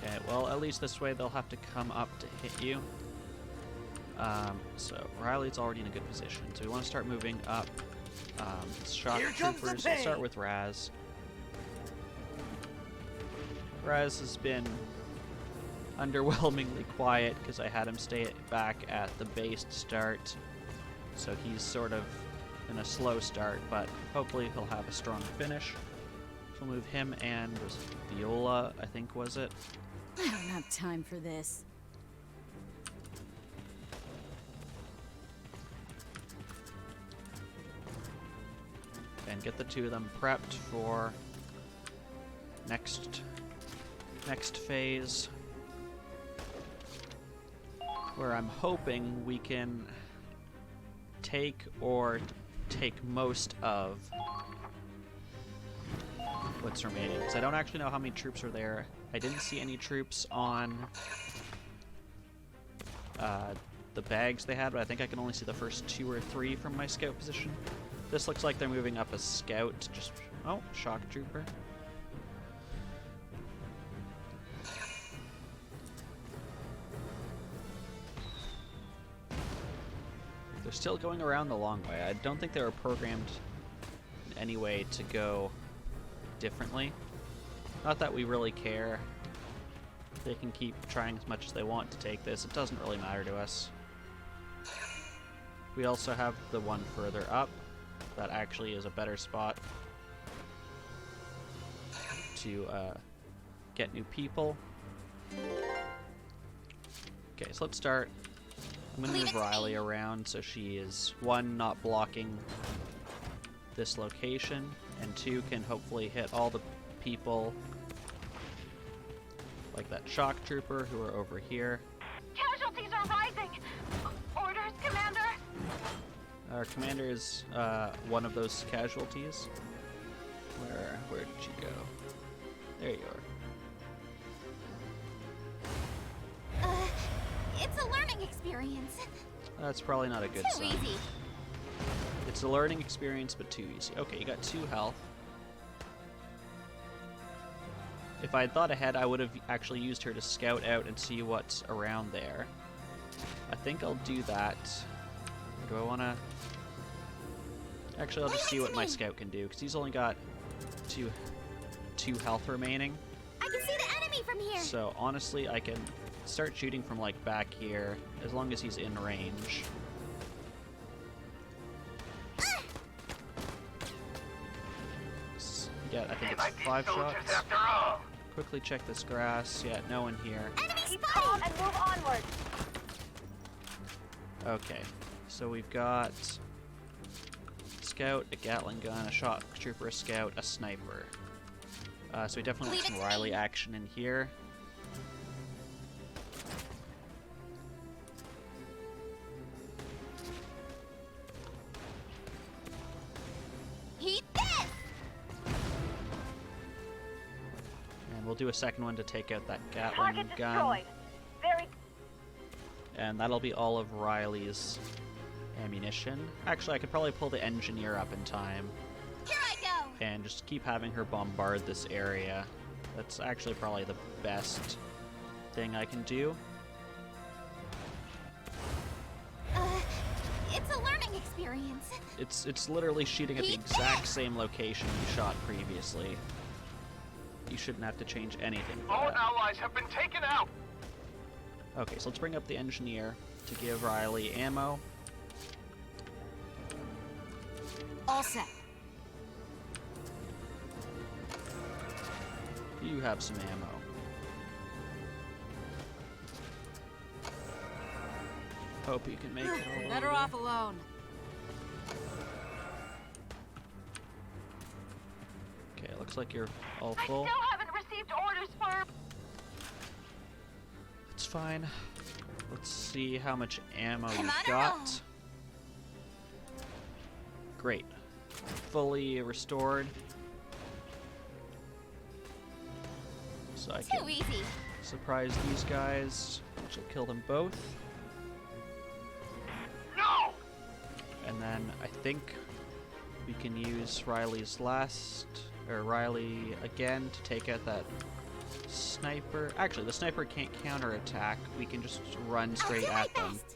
Okay, well, at least this way they'll have to come up to hit you. So Riley's already in a good position, so we want to start moving up. Shock Here comes the troopers. We'll start pain. with Raz. Raz has been underwhelmingly quiet because I had him stay back at the base to start, so he's sort of in a slow start, but hopefully he'll have a strong finish. So we'll move him and was it Viola, I think was it? I don't have time for this. And get the 2 of them prepped for next phase, where I'm hoping we can take or take most of what's remaining. Because I don't actually know how many troops are there. I didn't see any troops on the bags they had, but I think I can only see the first 2 or 3 from my scout position. This looks like they're moving up a scout. Just oh, shock trooper. They're still going around the long way. I don't think they were programmed in any way to go differently. Not that we really care. They can keep trying as much as they want to take this. It doesn't really matter to us. We also have the one further up. That actually is a better spot to get new people. Okay, so let's start. I'm going to move Riley around so she is, 1, not blocking this location, and 2, can hopefully hit all the people like that shock trooper who are over here. Casualties are rising. Orders, Commander. Our commander is one of those casualties. Where did she go? There you are. It's a learning experience. That's probably not a good Too sign. easy. It's a learning experience, but too easy. Okay, you got 2 health. If I had thought ahead, I would have actually used her to scout out and see what's around there. I think I'll do that. Or do I want to... Actually, I'll just see what my scout can do, because he's only got two health remaining. I can see the enemy from here. So, honestly, I can start shooting from, like, back here, as long as he's in range. Yeah, I think it's 5 shots. After all. Quickly check this grass. Yeah, no one here. Enemy Keep calm spotted. and move onward. Okay, so we've got scout, a Gatling gun, a shock trooper, a scout, a sniper. So we definitely want Leave some it to Riley me. action in here. Heat this. And we'll do a second one to take out that Gatling Target gun. destroyed. Very And that'll be all of Riley's ammunition. Actually, I could probably pull the engineer up in time Here I go. and just keep having her bombard this area. That's actually probably the best thing I can do. It's a learning experience. It's literally shooting at the exact same location you shot previously. You shouldn't have to change anything for All that. allies have been taken out. Okay, so let's bring up the engineer to give Riley ammo. All set. You have some ammo. Hope you can make it all the way Better there. off alone. Okay, looks like you're all I full. still haven't received orders for... It's fine. Let's see how much ammo Come you've on, got. roll. Great. Fully restored. So I Too can easy. surprise these guys, which will kill them both. No! And then I think we can use Riley again to take out that sniper. Actually, the sniper can't counterattack. We can just run straight I'll do at my them. best.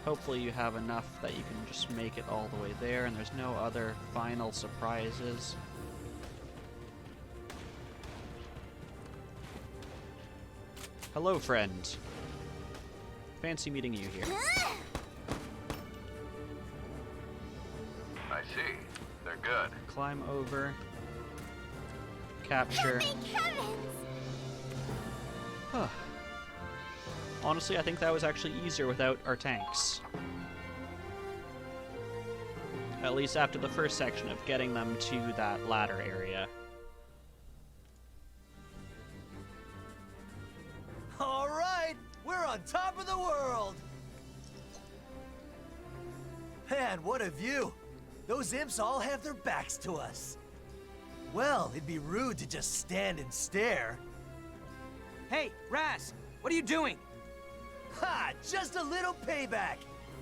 Hopefully you have enough that you can just make it all the way there, and there's no other final surprises. Hello, friend. Fancy meeting you here. I see. They're good. Climb over. Capture. Thank heavens. Huh. Honestly, I think that was actually easier without our tanks. At least after the first section of getting them to that ladder area. on top of the world! Man, what a view! Those imps all have their backs to us. Well, it'd be rude to just stand and stare. Hey, Raz, what are you doing? Ha! Just a little payback!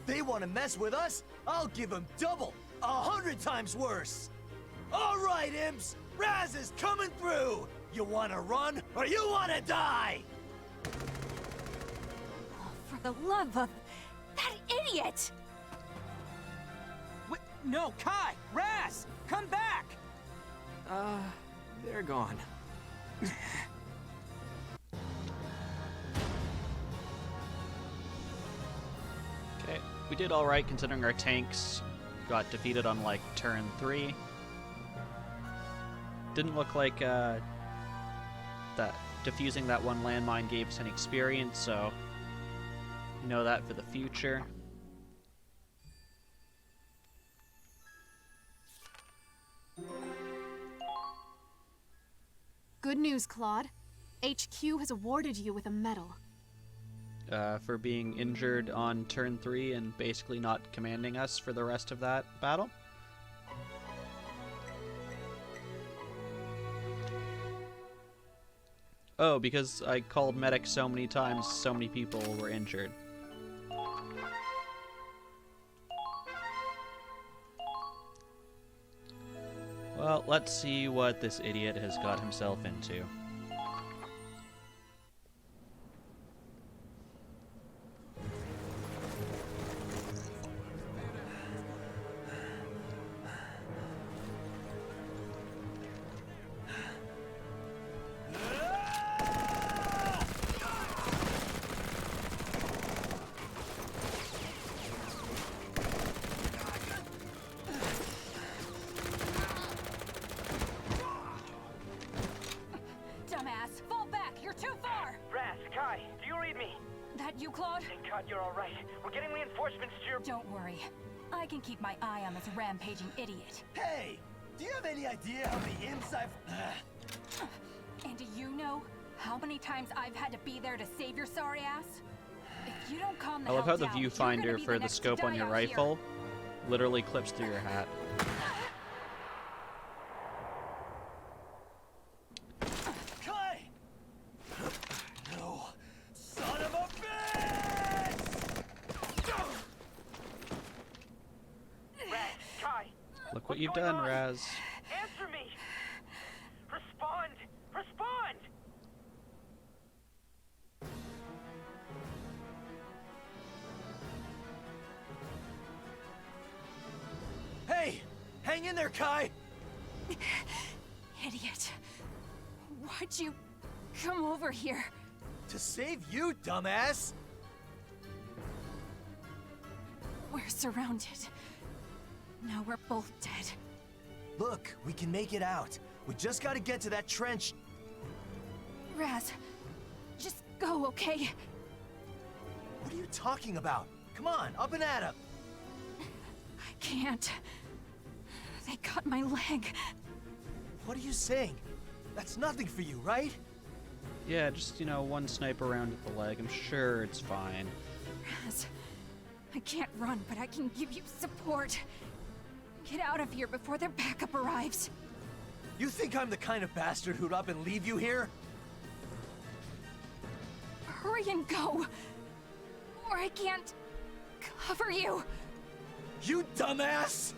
They want to mess with us? I'll give them double, 100 times worse! All right, imps! Raz is coming through! You want to run, or you want to die? For the love of that idiot! Wait, no, Kai! Raz! Come back! They're gone. Okay, we did alright considering our tanks got defeated on like turn 3. Didn't look like that defusing that one landmine gave us any experience, so know that for the future. Good news, Claude. HQ has awarded you with a medal. For being injured on turn 3 and basically not commanding us for the rest of that battle. Oh, because I called medic so many times, so many people were injured. Well, let's see what this idiot has got himself into. Dumbass, fall back! You're too far! Raz, Kai, do you read me? That you, Claude? Thank God you're all right. We're getting reinforcements to your... Don't worry. I can keep my eye on this rampaging idiot. Hey! Do you have any idea how many imps I've... And do you know how many times I've had to be there to save your sorry ass? If you don't calm the I love hell how the down, you're viewfinder gonna be for the next to scope on die your out here. rifle literally clips through your hat. Kai! No! Son of a bitch! Raz, Kai, Look what what's you've going done, on? Raz. Answer me! Respond! Respond! Hey! Hang in there, Kai! Idiot. Why'd you come over here? To save you, dumbass! We're surrounded. Now we're both dead. Look, we can make it out. We just gotta get to that trench. Raz, just go, okay? What are you talking about? Come on, up and at him! I can't. They cut my leg. What are you saying? That's nothing for you, right? Yeah, just, you know, one sniper round at the leg. I'm sure it's fine. Raz, I can't run, but I can give you support. Get out of here before their backup arrives. You think I'm the kind of bastard who'd up and leave you here? Hurry and go, or I can't cover you. You dumbass!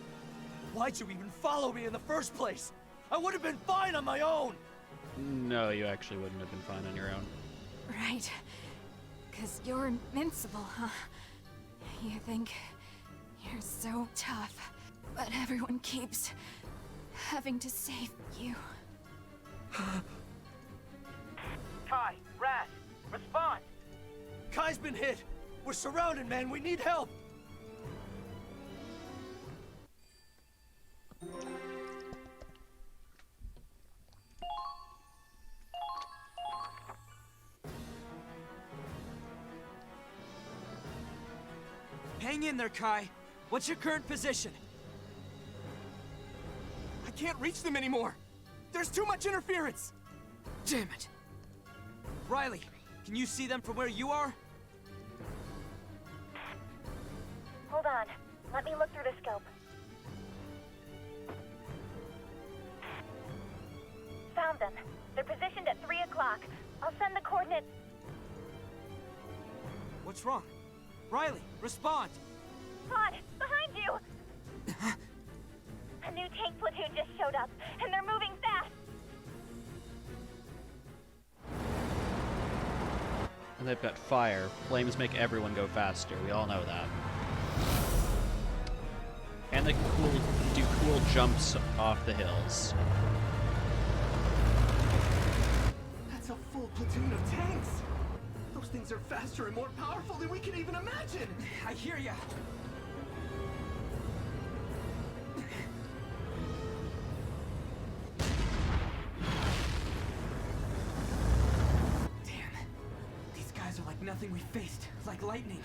Why'd you even follow me in the first place? I would have been fine on my own! No, you actually wouldn't have been fine on your own. Right. 'Cause you're invincible, huh? You think you're so tough, but everyone keeps having to save you. Kai, Raz, respond! Kai's been hit! We're surrounded, man! We need help! Hang in there, Kai. What's your current position? I can't reach them anymore! There's too much interference! Damn it. Riley, can you see them from where you are? on. Let me look through the scope. Found them. They're positioned at 3 o'clock. I'll send the coordinates. What's wrong? Riley, respond! Claude, behind you! A new tank platoon just showed up, and they're moving fast. And they've got fire. Flames make everyone go faster. We all know that. And they can do cool jumps off the hills. That's a full platoon of tanks! Those things are faster and more powerful than we can even imagine! I hear ya! Damn. These guys are like nothing we faced. Like lightning.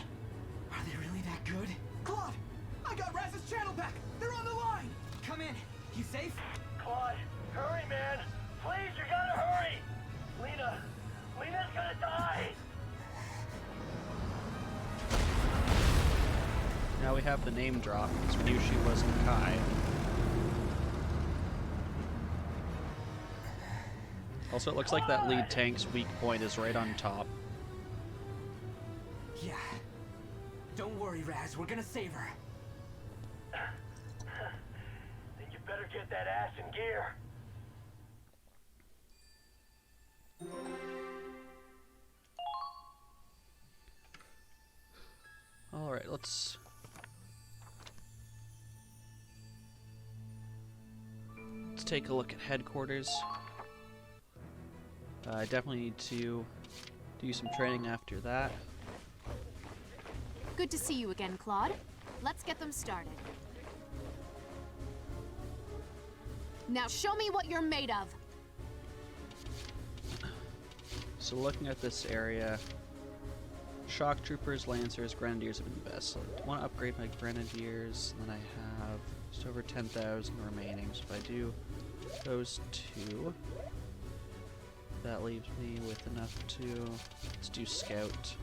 Are they really that good? Claude! I got Raz's channel back! They're on the line! Come in. You safe? Claude, hurry, man! Please, you gotta hurry! Lena's gonna die! Now we have the name drop, because we knew she wasn't Kai. Also, it looks like that lead tank's weak point is right on top. Yeah. Don't worry, Raz. We're gonna save her. Then you better get that ass in gear. Alright, let's take a look at headquarters. I definitely need to do some training after that. Good to see you again, Claude. Let's get them started. Now show me what you're made of. So looking at this area, shock troopers, lancers, grenadiers have been best. So I want to upgrade my grenadiers, and then I have just over 10,000 remaining. So if I do those two, that leaves me with enough to, let's do scout.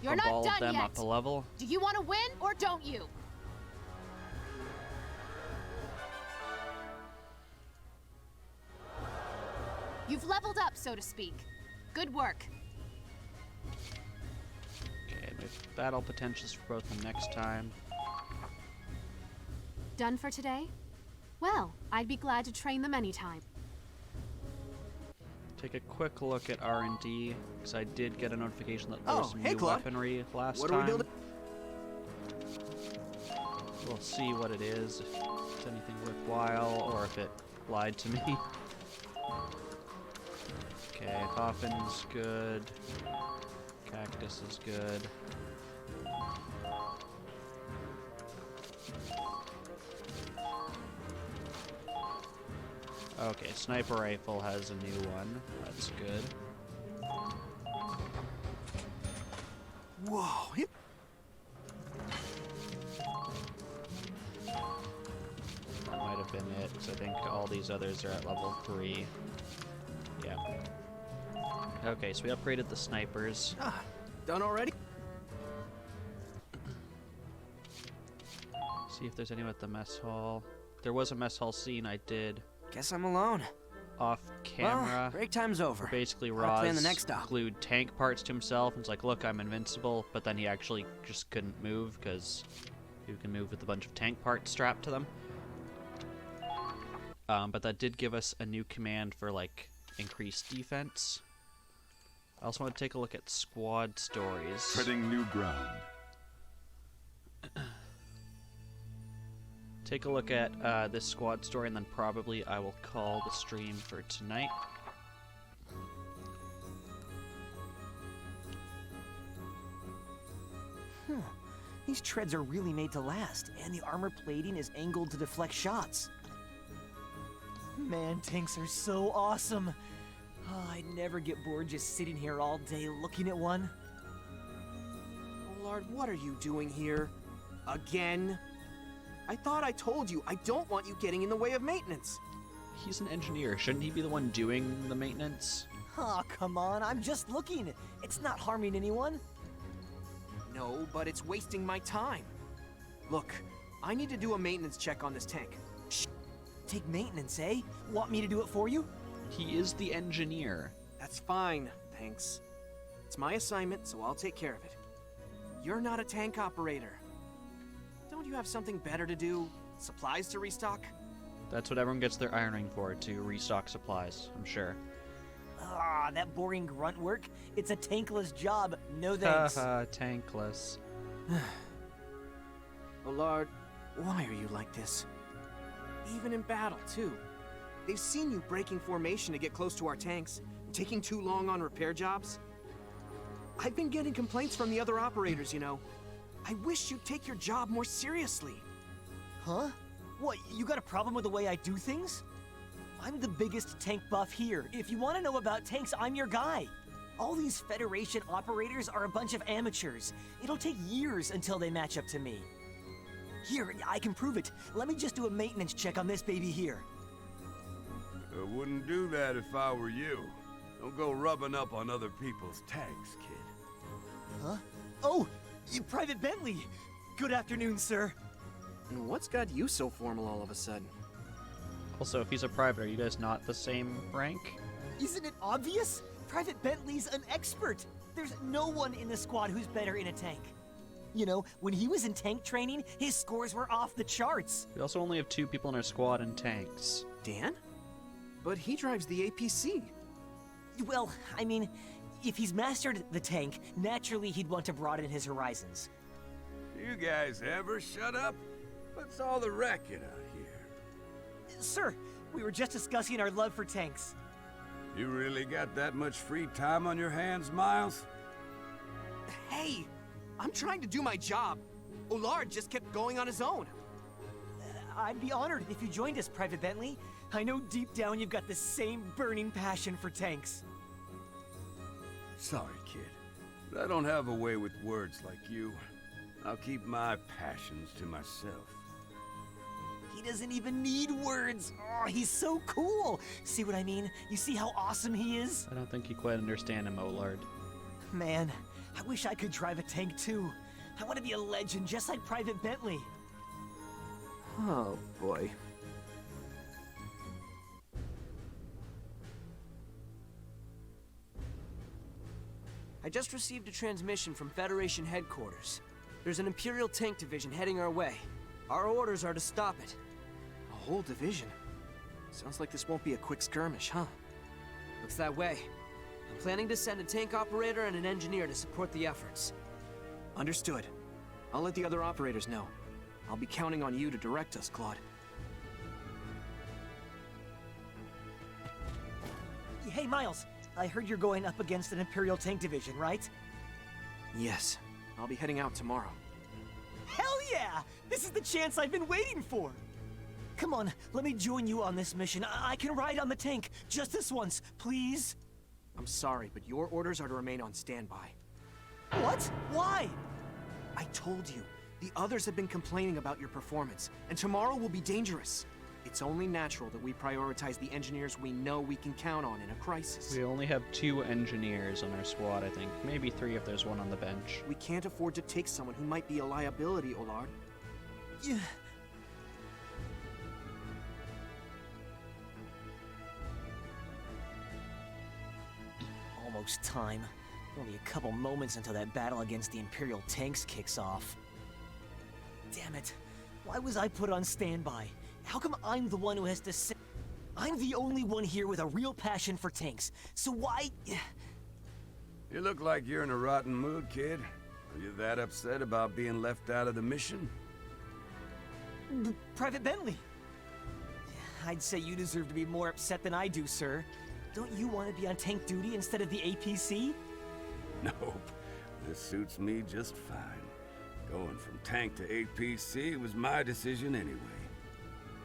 You're Bump not all done of them yet. up a level. Do you want to win or don't you? You've leveled up, so to speak. Good work. Okay, my battle potentials for both them next time. Done for today? Well, I'd be glad to train them anytime. Take a quick look at R&D, because I did get a notification that there was some hey, new Claude. weaponry last What time. are we building? We'll see what it is, if it's anything worthwhile, or if it lied to me. Okay, Coffin's good. Cactus is good. Okay, sniper rifle has a new one. That's good. Whoa! That might have been it, because I think all these others are at level 3. Yeah. Okay, so we upgraded the snipers. Done already? See if there's anyone at the mess hall. There was a mess hall scene I did Guess I'm alone. off camera. Well, break time's over. Basically, I'll plan the Roz next stop. glued tank parts to himself and was like, look, I'm invincible, but then he actually just couldn't move because you can move with a bunch of tank parts strapped to them. But that did give us a new command for, like, increased defense. I also want to take a look at squad stories. Treading new ground. Take a look at this squad story, and then probably I will call the stream for tonight. These treads are really made to last, and the armor plating is angled to deflect shots. Man, tanks are so awesome. Oh, I'd never get bored just sitting here all day looking at one. Oh, Lord, what are you doing here? Again? I thought I told you I don't want you getting in the way of maintenance. He's an engineer. Shouldn't he be the one doing the maintenance? Aw, come on, I'm just looking. It's not harming anyone. No, but it's wasting my time. Look, I need to do a maintenance check on this tank. Shh. Take maintenance, eh? Want me to do it for you? He is the engineer. That's fine, thanks. It's my assignment, so I'll take care of it. You're not a tank operator. Don't you have something better to do? Supplies to restock? That's what everyone gets their iron ring for, to restock supplies, I'm sure. Ah, that boring grunt work. It's a tankless job. No thanks. Haha, tankless. Allard, why are you like this? Even in battle, too. They've seen you breaking formation to get close to our tanks, taking too long on repair jobs. I've been getting complaints from the other operators, you know. I wish you'd take your job more seriously. Huh? What, you got a problem with the way I do things? I'm the biggest tank buff here. If you want to know about tanks, I'm your guy. All these Federation operators are a bunch of amateurs. It'll take years until they match up to me. Here, I can prove it. Let me just do a maintenance check on this baby here. I wouldn't do that if I were you. Don't go rubbing up on other people's tanks, kid. Huh? Oh, Private Bentley. Good afternoon, sir. And what's got you so formal all of a sudden? Also, if he's a private, are you guys not the same rank? Isn't it obvious? Private Bentley's an expert. There's no one in the squad who's better in a tank. You know, when he was in tank training, his scores were off the charts. We also only have 2 people in our squad in tanks. Dan? But he drives the APC. Well, I mean, if he's mastered the tank, naturally he'd want to broaden his horizons. You guys ever shut up? What's all the racket out here? Sir, we were just discussing our love for tanks. You really got that much free time on your hands, Miles? Hey! I'm trying to do my job. Allard just kept going on his own. I'd be honored if you joined us, Private Bentley. I know deep down you've got the same burning passion for tanks. Sorry, kid, but I don't have a way with words like you. I'll keep my passions to myself. He doesn't even need words. Oh, he's so cool. See what I mean? You see how awesome he is? I don't think you quite understand him, Olard. Man, I wish I could drive a tank too. I want to be a legend just like Private Bentley. Oh, boy. I just received a transmission from Federation headquarters. There's an Imperial tank division heading our way. Our orders are to stop it. A whole division? Sounds like this won't be a quick skirmish, huh? Looks that way. I'm planning to send a tank operator and an engineer to support the efforts. Understood. I'll let the other operators know. I'll be counting on you to direct us, Claude. Hey, Miles. I heard you're going up against an Imperial tank division, right? Yes. I'll be heading out tomorrow. Hell yeah! This is the chance I've been waiting for! Come on, let me join you on this mission. I can ride on the tank, just this once, please? I'm sorry, but your orders are to remain on standby. What? Why? I told you, the others have been complaining about your performance, and tomorrow will be dangerous. It's only natural that we prioritize the engineers we know we can count on in a crisis. We only have 2 engineers on our squad, I think. Maybe 3 if there's one on the bench. We can't afford to take someone who might be a liability, Allard. Yeah. Almost time. Only a couple moments until that battle against the Imperial tanks kicks off. Damn it. Why was I put on standby? How come I'm the one who has to say... I'm the only one here with a real passion for tanks, so why... You look like you're in a rotten mood, kid. Are you that upset about being left out of the mission? Private Bentley! I'd say you deserve to be more upset than I do, sir. Don't you want to be on tank duty instead of the APC? Nope. This suits me just fine. Going from tank to APC was my decision anyway.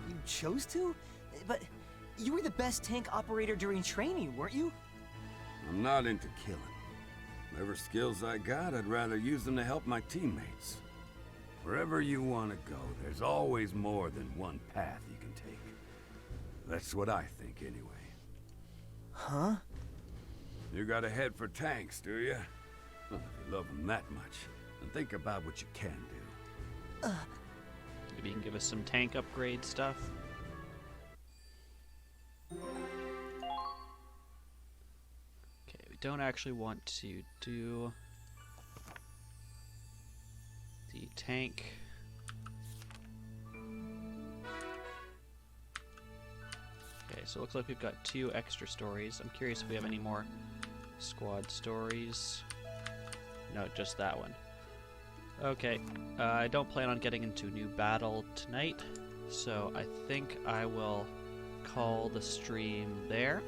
You chose to? But you were the best tank operator during training, weren't you? I'm not into killing. Whatever skills I got, I'd rather use them to help my teammates. Wherever you want to go, there's always more than one path you can take. That's what I think anyway. Huh? You got a head for tanks, do you? Well, if you love them that much, then think about what you can do. Maybe you can give us some tank upgrade stuff. Okay, we don't actually want to do the tank. Okay, so it looks like we've got 2 extra stories. I'm curious if we have any more squad stories. No, just that one. Okay, I don't plan on getting into new battle tonight, so I think I will call the stream there.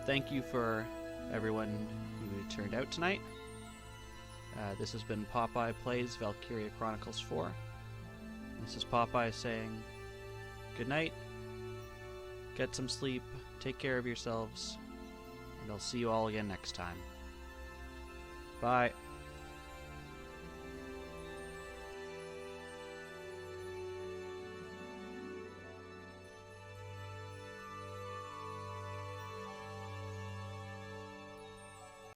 Thank you for everyone who turned out tonight. This has been Popeye Plays Valkyria Chronicles 4. This is Popeye saying good night, get some sleep, take care of yourselves, and I'll see you all again next time. Bye.